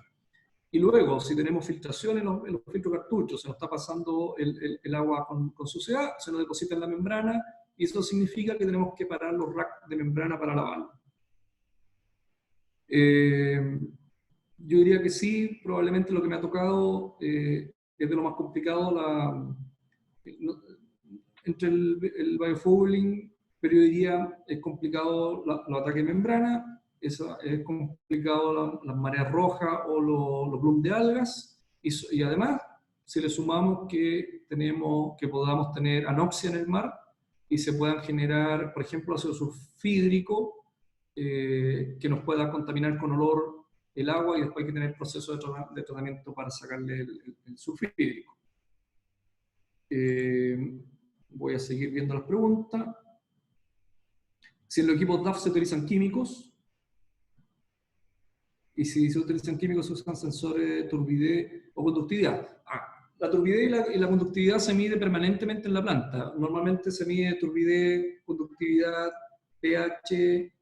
Y luego, si tenemos filtración en los filtros cartuchos, se nos está pasando el agua con suciedad, se nos deposita en la membrana, y eso significa que tenemos que parar los racks de membrana para lavarlo. Yo diría que sí, probablemente lo que me ha tocado es de lo más complicado entre el biofouling, pero yo diría es complicado los ataques de membrana, es complicado las mareas rojas o los blooms de algas, y además, si le sumamos que podamos tener anoxia en el mar y se puedan generar, por ejemplo, ácido sulfídrico, que nos pueda contaminar con olor el agua, y después hay que tener proceso de tratamiento para sacarle el sulfídrico. Voy a seguir viendo las preguntas. Si en los equipos DAF se utilizan químicos, y si se utilizan químicos se usan sensores de turbidez o conductividad. La turbidez y la conductividad se mide permanentemente en la planta. Normalmente se mide turbidez, conductividad, pH,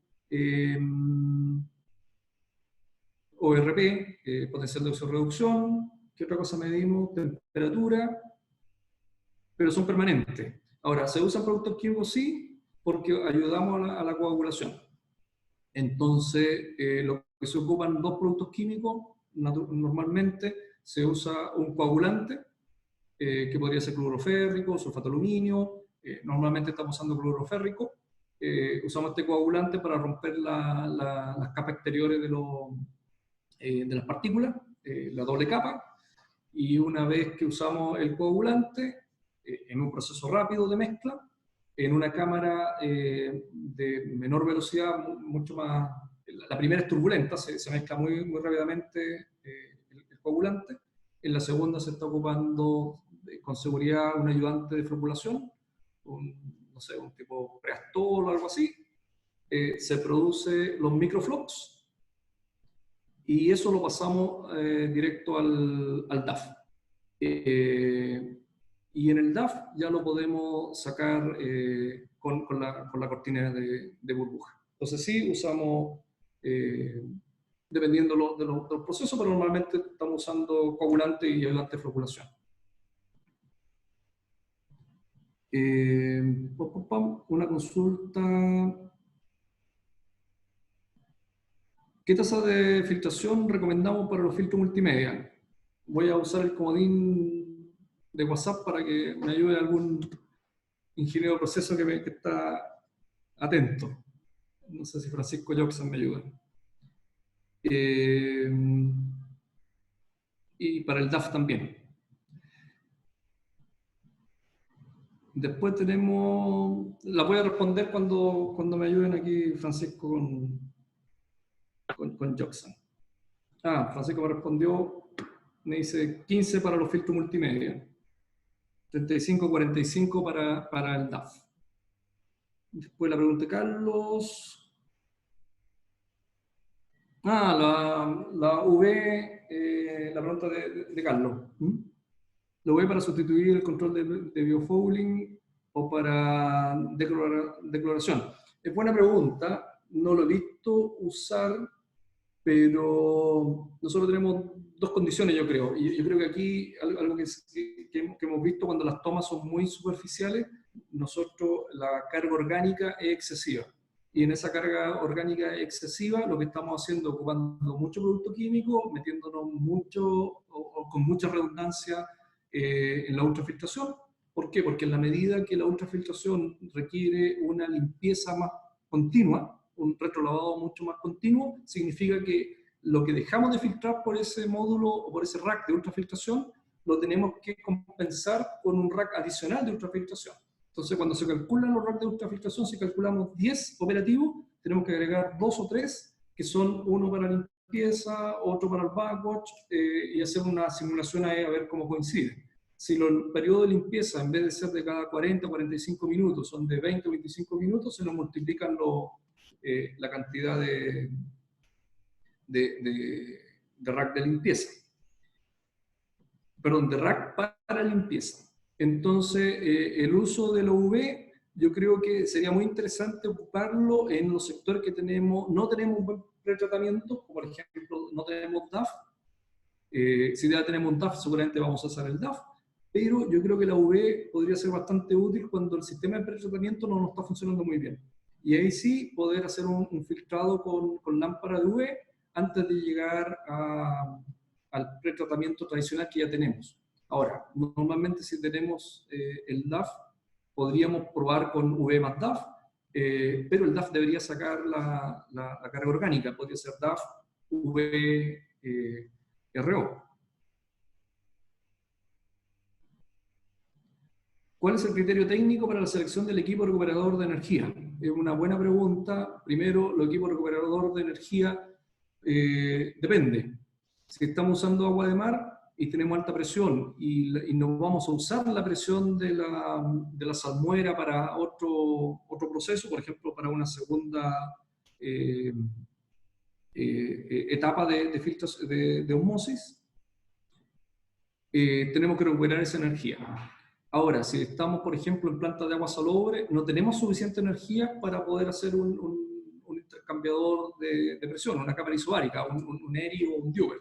ORP, potencial de oxirreducción. ¿Qué otra cosa medimos? Temperatura, pero son permanentes. Ahora, ¿se usan productos químicos? Sí, porque ayudamos a la coagulación. Entonces, lo que se ocupan dos productos químicos, normalmente se usa un coagulante, que podría ser cloruro férrico, sulfato de aluminio, normalmente estamos usando cloruro férrico. Usamos este coagulante para romper las capas exteriores de las partículas, la doble capa, y una vez que usamos el coagulante, en un proceso rápido de mezcla, en una cámara de menor velocidad, mucho más, la primera es turbulenta, se mezcla muy rápidamente el coagulante, en la segunda se está ocupando con seguridad un ayudante de floculación, no sé, un tipo Preastol o algo así, se produce los microflux y eso lo pasamos directo al DAF. Y en el DAF ya lo podemos sacar con la cortina de burbuja. Entonces sí, usamos, dependiendo de los procesos, pero normalmente estamos usando coagulante y ayudante de floculación. Una consulta. ¿Qué tasa de filtración recomendamos para los filtros multimedia? Voy a usar el comodín de WhatsApp para que me ayude algún ingeniero de proceso que está atento. No sé si Francisco Joxan me ayuda. Y para el DAF también. Después tenemos... La voy a responder cuando me ayuden aquí Francisco con Joxan. Francisco me respondió, me dice 15 para los filtros multimedia, 35-45 para el DAF. Después la pregunta de Carlos. La V, la pregunta de Carlos. ¿Lo V para sustituir el control de biofouling o para decoloración? Es buena pregunta, no lo he visto usar, pero nosotros tenemos dos condiciones, yo creo. Y yo creo que aquí algo que hemos visto cuando las tomas son muy superficiales, nosotros la carga orgánica es excesiva. Y en esa carga orgánica excesiva lo que estamos haciendo es ocupando mucho producto químico, metiéndonos mucho o con mucha redundancia en la ultrafiltración. ¿Por qué? Porque en la medida que la ultrafiltración requiere una limpieza más continua, un retrolavado mucho más continuo, significa que lo que dejamos de filtrar por ese módulo o por ese rack de ultrafiltración, lo tenemos que compensar con un rack adicional de ultrafiltración. Entonces, cuando se calculan los racks de ultrafiltración, si calculamos 10 operativos, tenemos que agregar 2 o 3, que son uno para limpieza, otro para el backwash, y hacer una simulación ahí a ver cómo coincide. Si el periodo de limpieza, en vez de ser de cada 40 o 45 minutos, son de 20 o 25 minutos, se nos multiplican la cantidad de rack de limpieza. Perdón, de rack para limpieza. Entonces, el uso del UV, yo creo que sería muy interesante ocuparlo en los sectores que no tenemos un buen pretratamiento, como por ejemplo, no tenemos DAF. Si ya tenemos un DAF, seguramente vamos a usar el DAF. Pero yo creo que la UV podría ser bastante útil cuando el sistema de pretratamiento no nos está funcionando muy bien. Y ahí sí poder hacer un filtrado con lámpara de UV antes de llegar al pretratamiento tradicional que ya tenemos. Ahora, normalmente si tenemos el DAF, podríamos probar con UV más DAF, pero el DAF debería sacar la carga orgánica, podría ser DAF, UV, RO. ¿Cuál es el criterio técnico para la selección del equipo recuperador de energía? Es una buena pregunta. Primero, el equipo recuperador de energía depende. Si estamos usando agua de mar y tenemos alta presión y no vamos a usar la presión de la salmuera para otro proceso, por ejemplo, para una segunda etapa de filtros de osmosis, tenemos que recuperar esa energía. Ahora, si estamos, por ejemplo, en plantas de agua salobre, no tenemos suficiente energía para poder hacer un intercambiador de presión, una cámara isobárica, un ERI o un Dewar,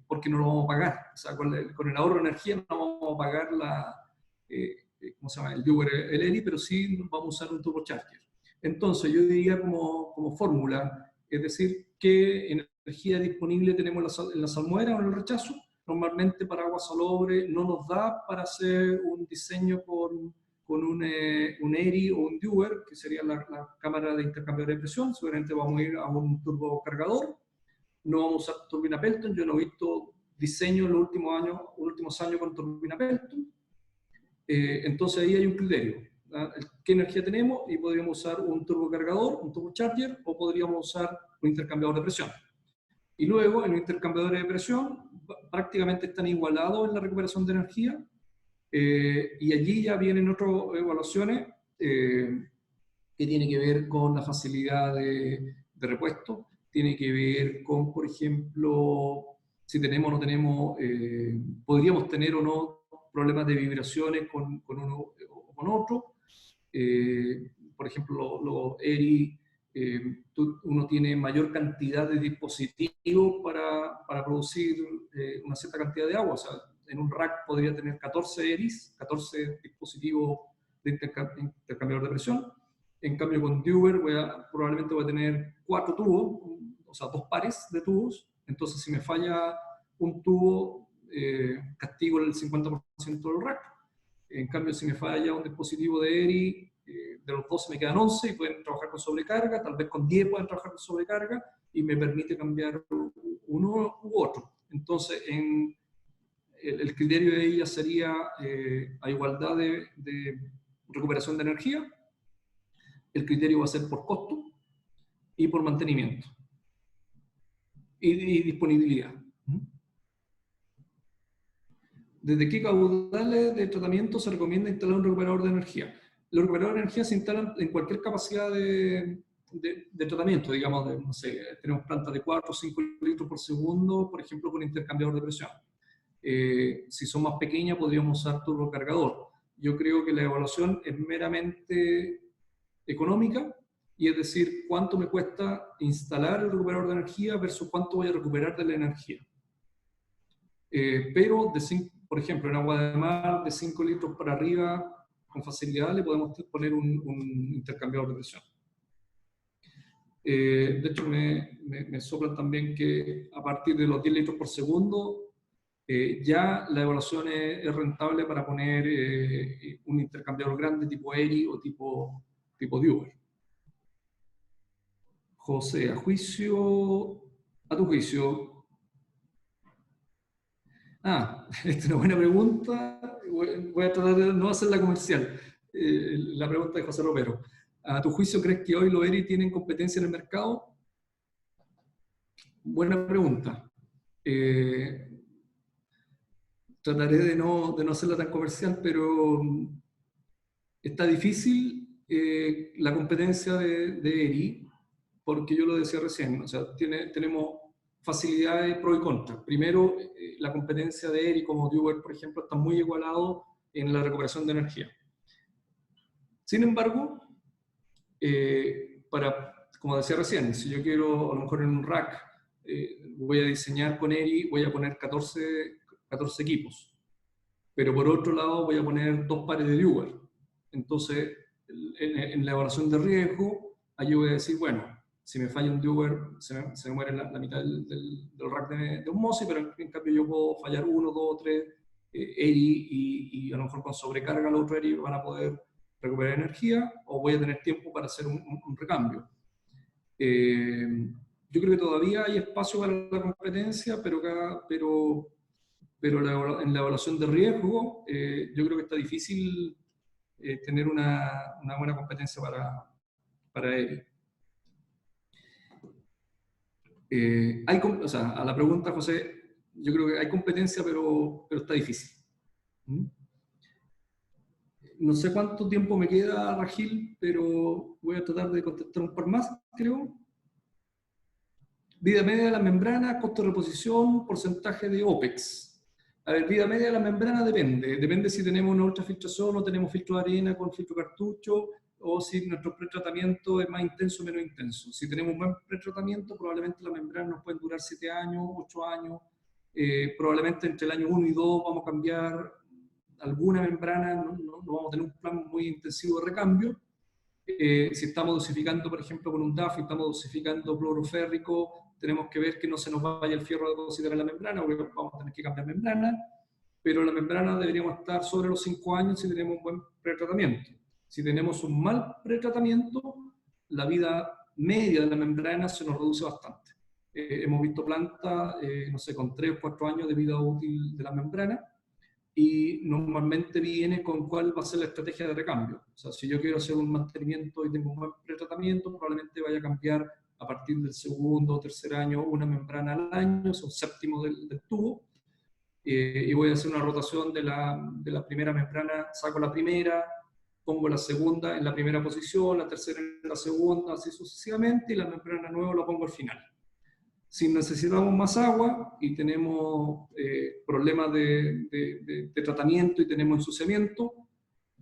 porque no lo vamos a pagar. O sea, con el ahorro de energía no vamos a pagar ¿cómo se llama? El Dewar, el ERI, pero sí vamos a usar un turbocharger. Entonces, yo diría como fórmula, es decir, ¿qué energía disponible tenemos en la salmuera o en el rechazo? Normalmente para agua salobre no nos da para hacer un diseño con un ERI o un Dewar, que sería la cámara de intercambiador de presión. Seguramente vamos a ir a un turbocargador. No vamos a usar turbina Pelton. Yo no he visto diseño en los últimos años con turbina Pelton. Entonces ahí hay un criterio. ¿Qué energía tenemos? Y podríamos usar un turbocargador, un turbocharger, o podríamos usar un intercambiador de presión. Y luego, en los intercambiadores de presión, prácticamente están igualados en la recuperación de energía. Y allí ya vienen otras evaluaciones que tiene que ver con la facilidad de repuesto, tiene que ver con, por ejemplo, si tenemos o no tenemos, podríamos tener o no problemas de vibraciones con uno o con otro. Por ejemplo, los ERI, uno tiene mayor cantidad de dispositivos para producir una cierta cantidad de agua. O sea, en un rack podría tener 14 ERIs, 14 dispositivos de intercambiador de presión. En cambio, con Dewar probablemente voy a tener 4 tubos, o sea, 2 pares de tubos. Entonces, si me falla un tubo, castigo el 50% del rack. En cambio, si me falla un dispositivo de ERI, de los 12 me quedan 11 y pueden trabajar con sobrecarga, tal vez con 10 pueden trabajar con sobrecarga y me permite cambiar uno u otro. Entonces, el criterio de ella sería a igualdad de recuperación de energía. El criterio va a ser por costo y por mantenimiento y disponibilidad. ¿Desde qué caudales de tratamiento se recomienda instalar un recuperador de energía? Los recuperadores de energía se instalan en cualquier capacidad de tratamiento, digamos, no sé, tenemos plantas de 4 o 5 litros por segundo, por ejemplo, con intercambiador de presión. Si son más pequeñas, podríamos usar turbocargador. Yo creo que la evaluación es meramente económica, y es decir, cuánto me cuesta instalar el recuperador de energía versus cuánto voy a recuperar de la energía. Pero, por ejemplo, en agua de mar, de 5 litros para arriba, con facilidad le podemos poner un intercambiador de presión. De hecho, me soplan también que a partir de los 10 litros por segundo, ya la evaluación es rentable para poner un intercambiador grande tipo ERI o tipo Dewar. José, a tu juicio. Esta es una buena pregunta. Voy a tratar de no hacerla comercial. La pregunta de José Romero. ¿A tu juicio crees que hoy los ERI tienen competencia en el mercado? Buena pregunta. Trataré de no hacerla tan comercial, pero está difícil la competencia de ERI, porque yo lo decía recién, o sea, tenemos facilidades pro y contra. Primero, la competencia de ERI como Dewar, por ejemplo, está muy igualado en la recuperación de energía. Sin embargo, como decía recién, si yo quiero, a lo mejor en un rack, voy a diseñar con ERI, voy a poner 14 equipos. Pero por otro lado voy a poner 2 pares de Dewar. Entonces, en la evaluación de riesgo, ahí yo voy a decir, bueno, si me falla un Dewar, se me muere la mitad del rack de osmosis, pero en cambio yo puedo fallar 1, 2, 3 ERI y a lo mejor con sobrecarga los otros ERI van a poder recuperar energía, o voy a tener tiempo para hacer un recambio. Yo creo que todavía hay espacio para la competencia, pero en la evaluación de riesgo, yo creo que está difícil tener una buena competencia para ERI. O sea, a la pregunta, José, yo creo que hay competencia, pero está difícil. No sé cuánto tiempo me queda, Ragil, pero voy a tratar de contestar un par más, creo. Vida media de la membrana, costo de reposición, porcentaje de OPEX. A ver, vida media de la membrana depende si tenemos una ultrafiltración o tenemos filtro de arena con filtro cartucho, o si nuestro pretratamiento es más intenso o menos intenso. Si tenemos un buen pretratamiento, probablemente la membrana nos pueden durar 7 años, 8 años. Probablemente entre el año 1 y 2 vamos a cambiar alguna membrana, no vamos a tener un plan muy intensivo de recambio. Si estamos dosificando, por ejemplo, con un DAF y estamos dosificando cloro férrico, tenemos que ver que no se nos vaya el fierro a depositar en la membrana, porque vamos a tener que cambiar membrana, pero la membrana deberíamos estar sobre los 5 años si tenemos un buen pretratamiento. Si tenemos un mal pretratamiento, la vida media de la membrana se nos reduce bastante. Hemos visto plantas, no sé, con 3 o 4 años de vida útil de la membrana, y normalmente viene con cuál va a ser la estrategia de recambio. O sea, si yo quiero hacer un mantenimiento y tengo un buen pretratamiento, probablemente vaya a cambiar a partir del segundo o tercer año una membrana al año, es un séptimo del tubo. y voy a hacer una rotación de la primera membrana, saco la primera, pongo la segunda en la primera posición, la tercera en la segunda, así sucesivamente, y la membrana nueva la pongo al final. Si necesitamos más agua y tenemos problemas de tratamiento y tenemos ensuciamiento,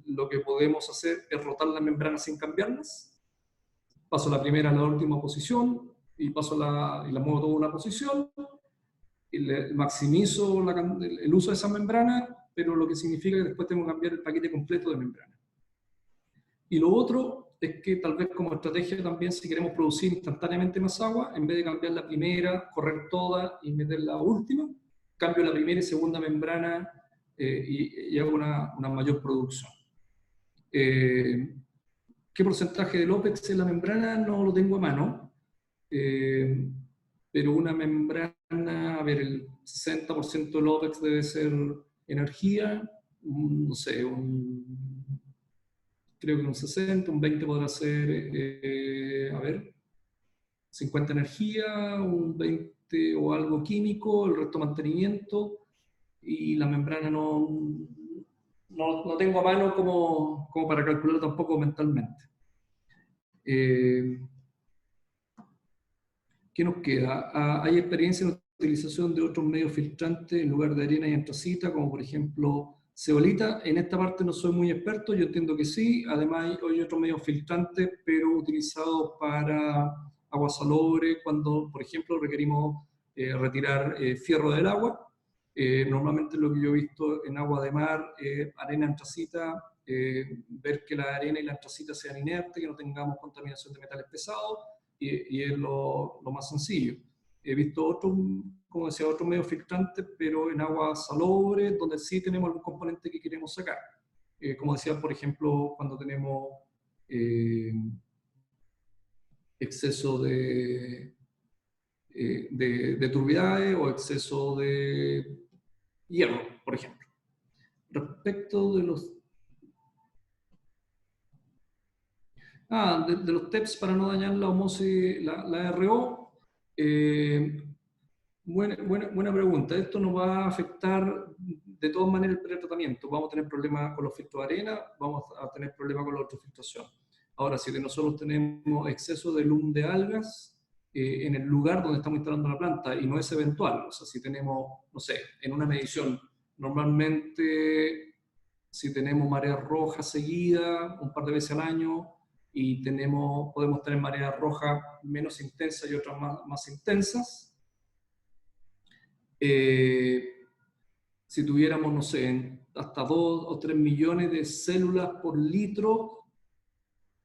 lo que podemos hacer es rotar la membrana sin cambiarlas. Paso la primera a la última posición y la muevo toda una posición y maximizo el uso de esa membrana, pero lo que significa que después tengo que cambiar el paquete completo de membrana. Y lo otro es que tal vez como estrategia también, si queremos producir instantáneamente más agua, en vez de cambiar la primera, correr toda y meter la última, cambio la primera y segunda membrana y hago una mayor producción. ¿Qué porcentaje del OPEX en la membrana? No lo tengo a mano, pero una membrana, a ver, el 60% del OPEX debe ser energía, no sé, creo que un 60, un 20 podrá ser, a ver, 50 energía, un 20 o algo químico, el resto mantenimiento, y la membrana no tengo a mano como para calcular tampoco mentalmente. ¿Qué nos queda? Hay experiencia en la utilización de otros medios filtrantes en lugar de arena y antracita, como por ejemplo zeolita. En esta parte no soy muy experto, yo entiendo que sí. Además hay otros medios filtrantes, pero utilizados para agua salobre, cuando por ejemplo requerimos retirar fierro del agua. Normalmente lo que yo he visto en agua de mar, arena antracita, ver que la arena y la antracita sean inertes, que no tengamos contaminación de metales pesados, y es lo más sencillo. He visto otros, como decía, otros medios filtrantes, pero en agua salobre, donde sí tenemos algún componente que queremos sacar. Como decía, por ejemplo, cuando tenemos exceso de turbidez o exceso de hierro, por ejemplo. Respecto de los... de los TEPS para no dañar la osmosis, la RO. Buena pregunta. Esto nos va a afectar de todas maneras el pretratamiento. Vamos a tener problemas con los filtros de arena, vamos a tener problemas con la ultrafiltración. Ahora, si nosotros tenemos exceso de LUM de algas en el lugar donde estamos instalando la planta, y no es eventual, o sea, si tenemos, no sé, en una medición, normalmente si tenemos marea roja seguida un par de veces al año, y podemos tener mareas rojas menos intensas y otras más intensas. Si tuviéramos, no sé, hasta 2 o 3 millones de células por litro,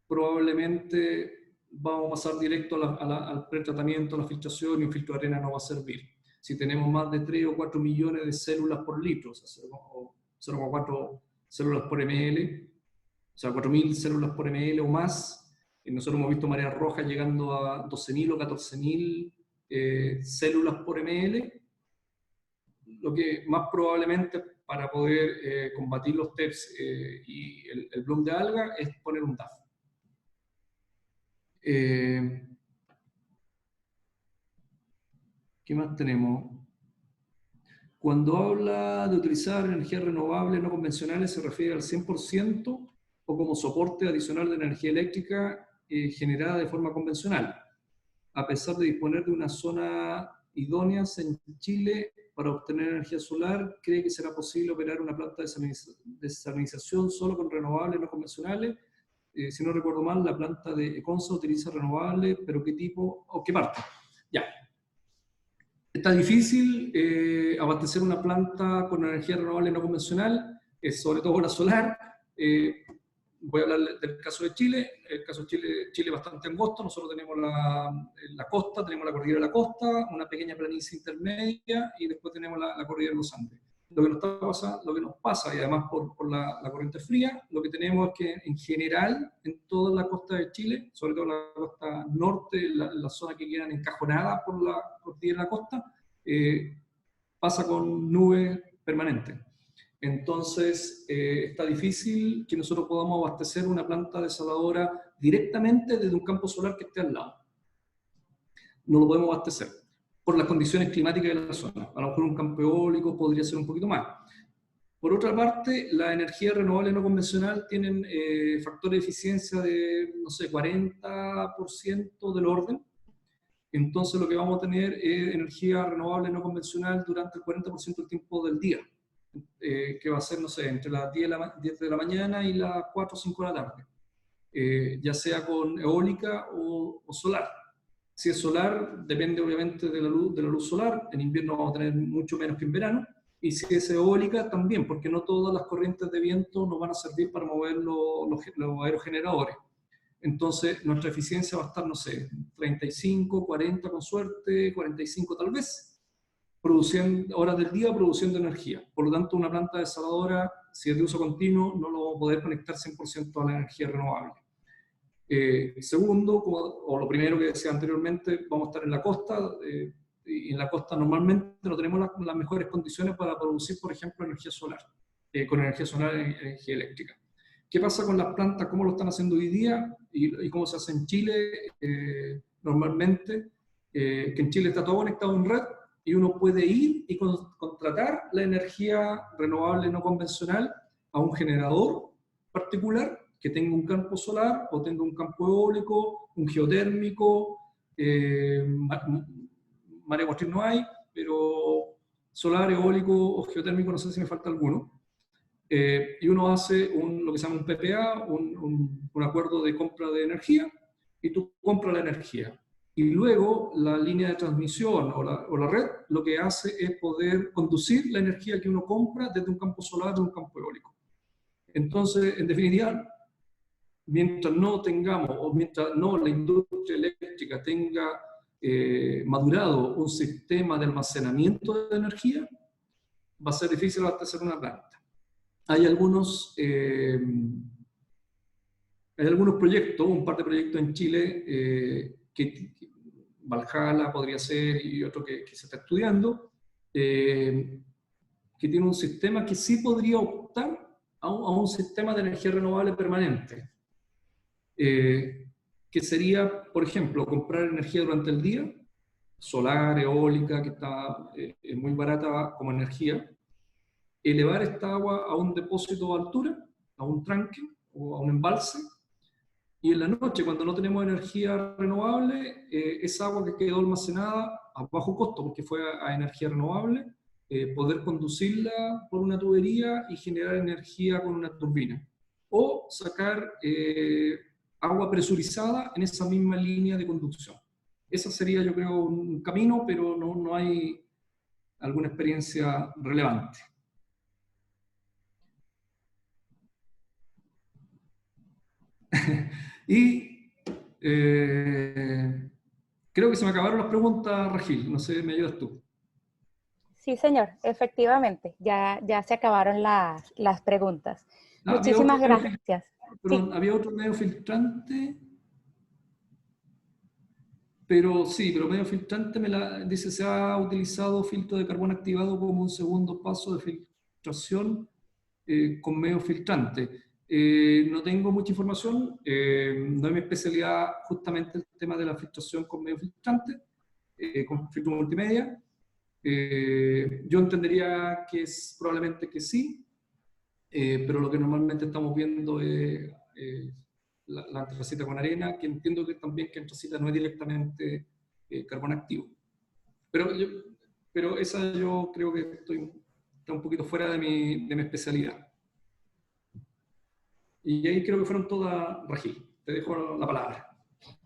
probablemente vamos a pasar directo al pretratamiento, a la filtración, y un filtro de arena no va a servir. Si tenemos más de 3 o 4 millones de células por litro, o sea, 0,4 células por ml, o sea, 4.000 células por ml o más, y nosotros hemos visto mareas rojas llegando a 12.000 o 14.000 células por ml, lo que más probablemente para poder combatir los TEPS y el bloom de alga es poner un DAF. ¿Qué más tenemos? Cuando habla de utilizar energías renovables no convencionales, ¿se refiere al 100% o como soporte adicional de energía eléctrica generada de forma convencional? A pesar de disponer de una zona idónea en Chile para obtener energía solar, ¿cree que será posible operar una planta de desalinización solo con renovables no convencionales? Si no recuerdo mal, la planta de Econsa utiliza renovables, pero ¿qué tipo o qué parte? Ya. Está difícil abastecer una planta con energía renovable no convencional, sobre todo la solar. Voy a hablar del caso de Chile. El caso de Chile es bastante angosto. Nosotros tenemos la costa, tenemos la cordillera de la costa, una pequeña planicie intermedia, y después tenemos la cordillera de los Andes. Lo que nos pasa, y además por la corriente fría, lo que tenemos es que en general, en toda la costa de Chile, sobre todo la costa norte, la zona que quedan encajonadas por la cordillera de la costa, pasa con nubes permanentes. Entonces, está difícil que nosotros podamos abastecer una planta desaladora directamente desde un campo solar que esté al lado. No lo podemos abastecer. por las condiciones climáticas de la zona. A lo mejor un campo eólico podría ser un poquito más. Por otra parte, la energía renovable no convencional tienen factores de eficiencia de, no sé, 40% del orden. Entonces lo que vamos a tener es energía renovable no convencional durante el 40% del tiempo del día, que va a ser, no sé, entre las 10 de la mañana y las 4 o 5 de la tarde, ya sea con eólica o solar. Si es solar, depende obviamente de la luz solar, en invierno vamos a tener mucho menos que en verano, y si es eólica también, porque no todas las corrientes de viento nos van a servir para mover los aerogeneradores. Entonces, nuestra eficiencia va a estar, no sé, 35, 40 con suerte, 45 tal vez, produciendo horas del día produciendo energía. Por lo tanto, una planta desaladora, si es de uso continuo, no lo va a poder conectar 100% a la energía renovable. Segundo, o lo primero que decía anteriormente, vamos a estar en la costa, y en la costa normalmente no tenemos las mejores condiciones para producir, por ejemplo, energía solar, con energía solar y energía eléctrica. ¿Qué pasa con las plantas? ¿Cómo lo están haciendo hoy día? ¿Y cómo se hace en Chile? Normalmente, que en Chile está todo conectado en red y uno puede ir y contratar la energía renovable no convencional a un generador particular que tenga un campo solar o tenga un campo eólico, un geotérmico, marea motriz no hay, pero solar, eólico o geotérmico no sé si me falta alguno. Y uno hace lo que se llama un PPA, un acuerdo de compra de energía, y tú compras la energía. Y luego la línea de transmisión o la red lo que hace es poder conducir la energía que uno compra desde un campo solar a un campo eólico. Entonces, en definitiva, mientras no tengamos, o mientras no la industria eléctrica tenga madurado un sistema de almacenamiento de energía, va a ser difícil abastecer una planta. Hay algunos proyectos, un par de proyectos en Chile, que Valhalla podría ser, y otro que se está estudiando, que tiene un sistema que sí podría optar a un sistema de energía renovable permanente, que sería, por ejemplo, comprar energía durante el día, solar, eólica, que está muy barata como energía, elevar esta agua a un depósito de altura, a un tranque o a un embalse, y en la noche, cuando no tenemos energía renovable, esa agua que quedó almacenada a bajo costo, porque fue a energía renovable, poder conducirla por una tubería y generar energía con una turbina. O sacar agua presurizada en esa misma línea de conducción. Ese sería, yo creo, un camino, pero no hay alguna experiencia relevante. Y creo que se me acabaron las preguntas, Ragil. No sé, ¿me ayudas tú? Sí, señor, efectivamente, ya se acabaron las preguntas. Había Muchísimas gracias. perdón, Sí. había otro medio filtrante, pero sí, pero medio filtrante dice se ha utilizado filtro de carbón activado como un segundo paso de filtración con medio filtrante. No tengo mucha información, no es mi especialidad justamente el tema de la filtración con medio filtrante, con filtro multimedia. Yo entendería que es probablemente que sí, pero lo que normalmente estamos viendo es la antracita con arena, que entiendo que también que antracita no es directamente carbón activo. Pero esa yo creo que está un poquito fuera de mi especialidad. Y ahí creo que fueron todas, Ragil. Te dejo la palabra.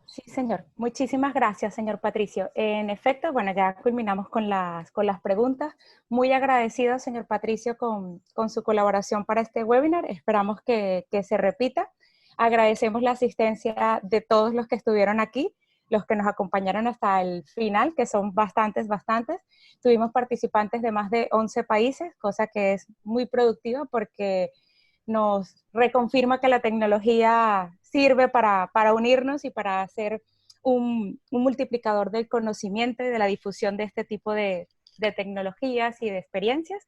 Sí, señor. Muchísimas gracias, señor Patricio. En efecto, bueno, ya culminamos con las preguntas. Muy agradecido, señor Patricio, con su colaboración para este webinar. Esperamos que se repita. Agradecemos la asistencia de todos los que estuvieron aquí, los que nos acompañaron hasta el final, que son bastantes. Tuvimos participantes de más de 11 países, cosa que es muy productiva porque nos reconfirma que la tecnología sirve para unirnos y para hacer un multiplicador del conocimiento y de la difusión de este tipo de tecnologías y de experiencias.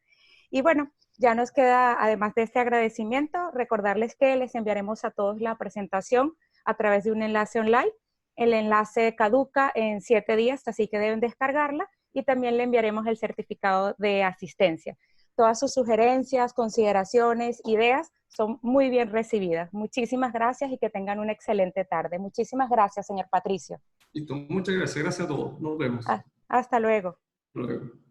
Y bueno, ya nos queda, además de este agradecimiento, recordarles que les enviaremos a todos la presentación a través de un enlace online. El enlace caduca en 7 días, así que deben descargarla y también le enviaremos el certificado de asistencia. Todas sus sugerencias, consideraciones, ideas son muy bien recibidas. Muchísimas gracias y que tengan una excelente tarde. Muchísimas gracias, señor Patricio. Listo, muchas gracias. Gracias a todos. Nos vemos. Hasta luego. Hasta luego.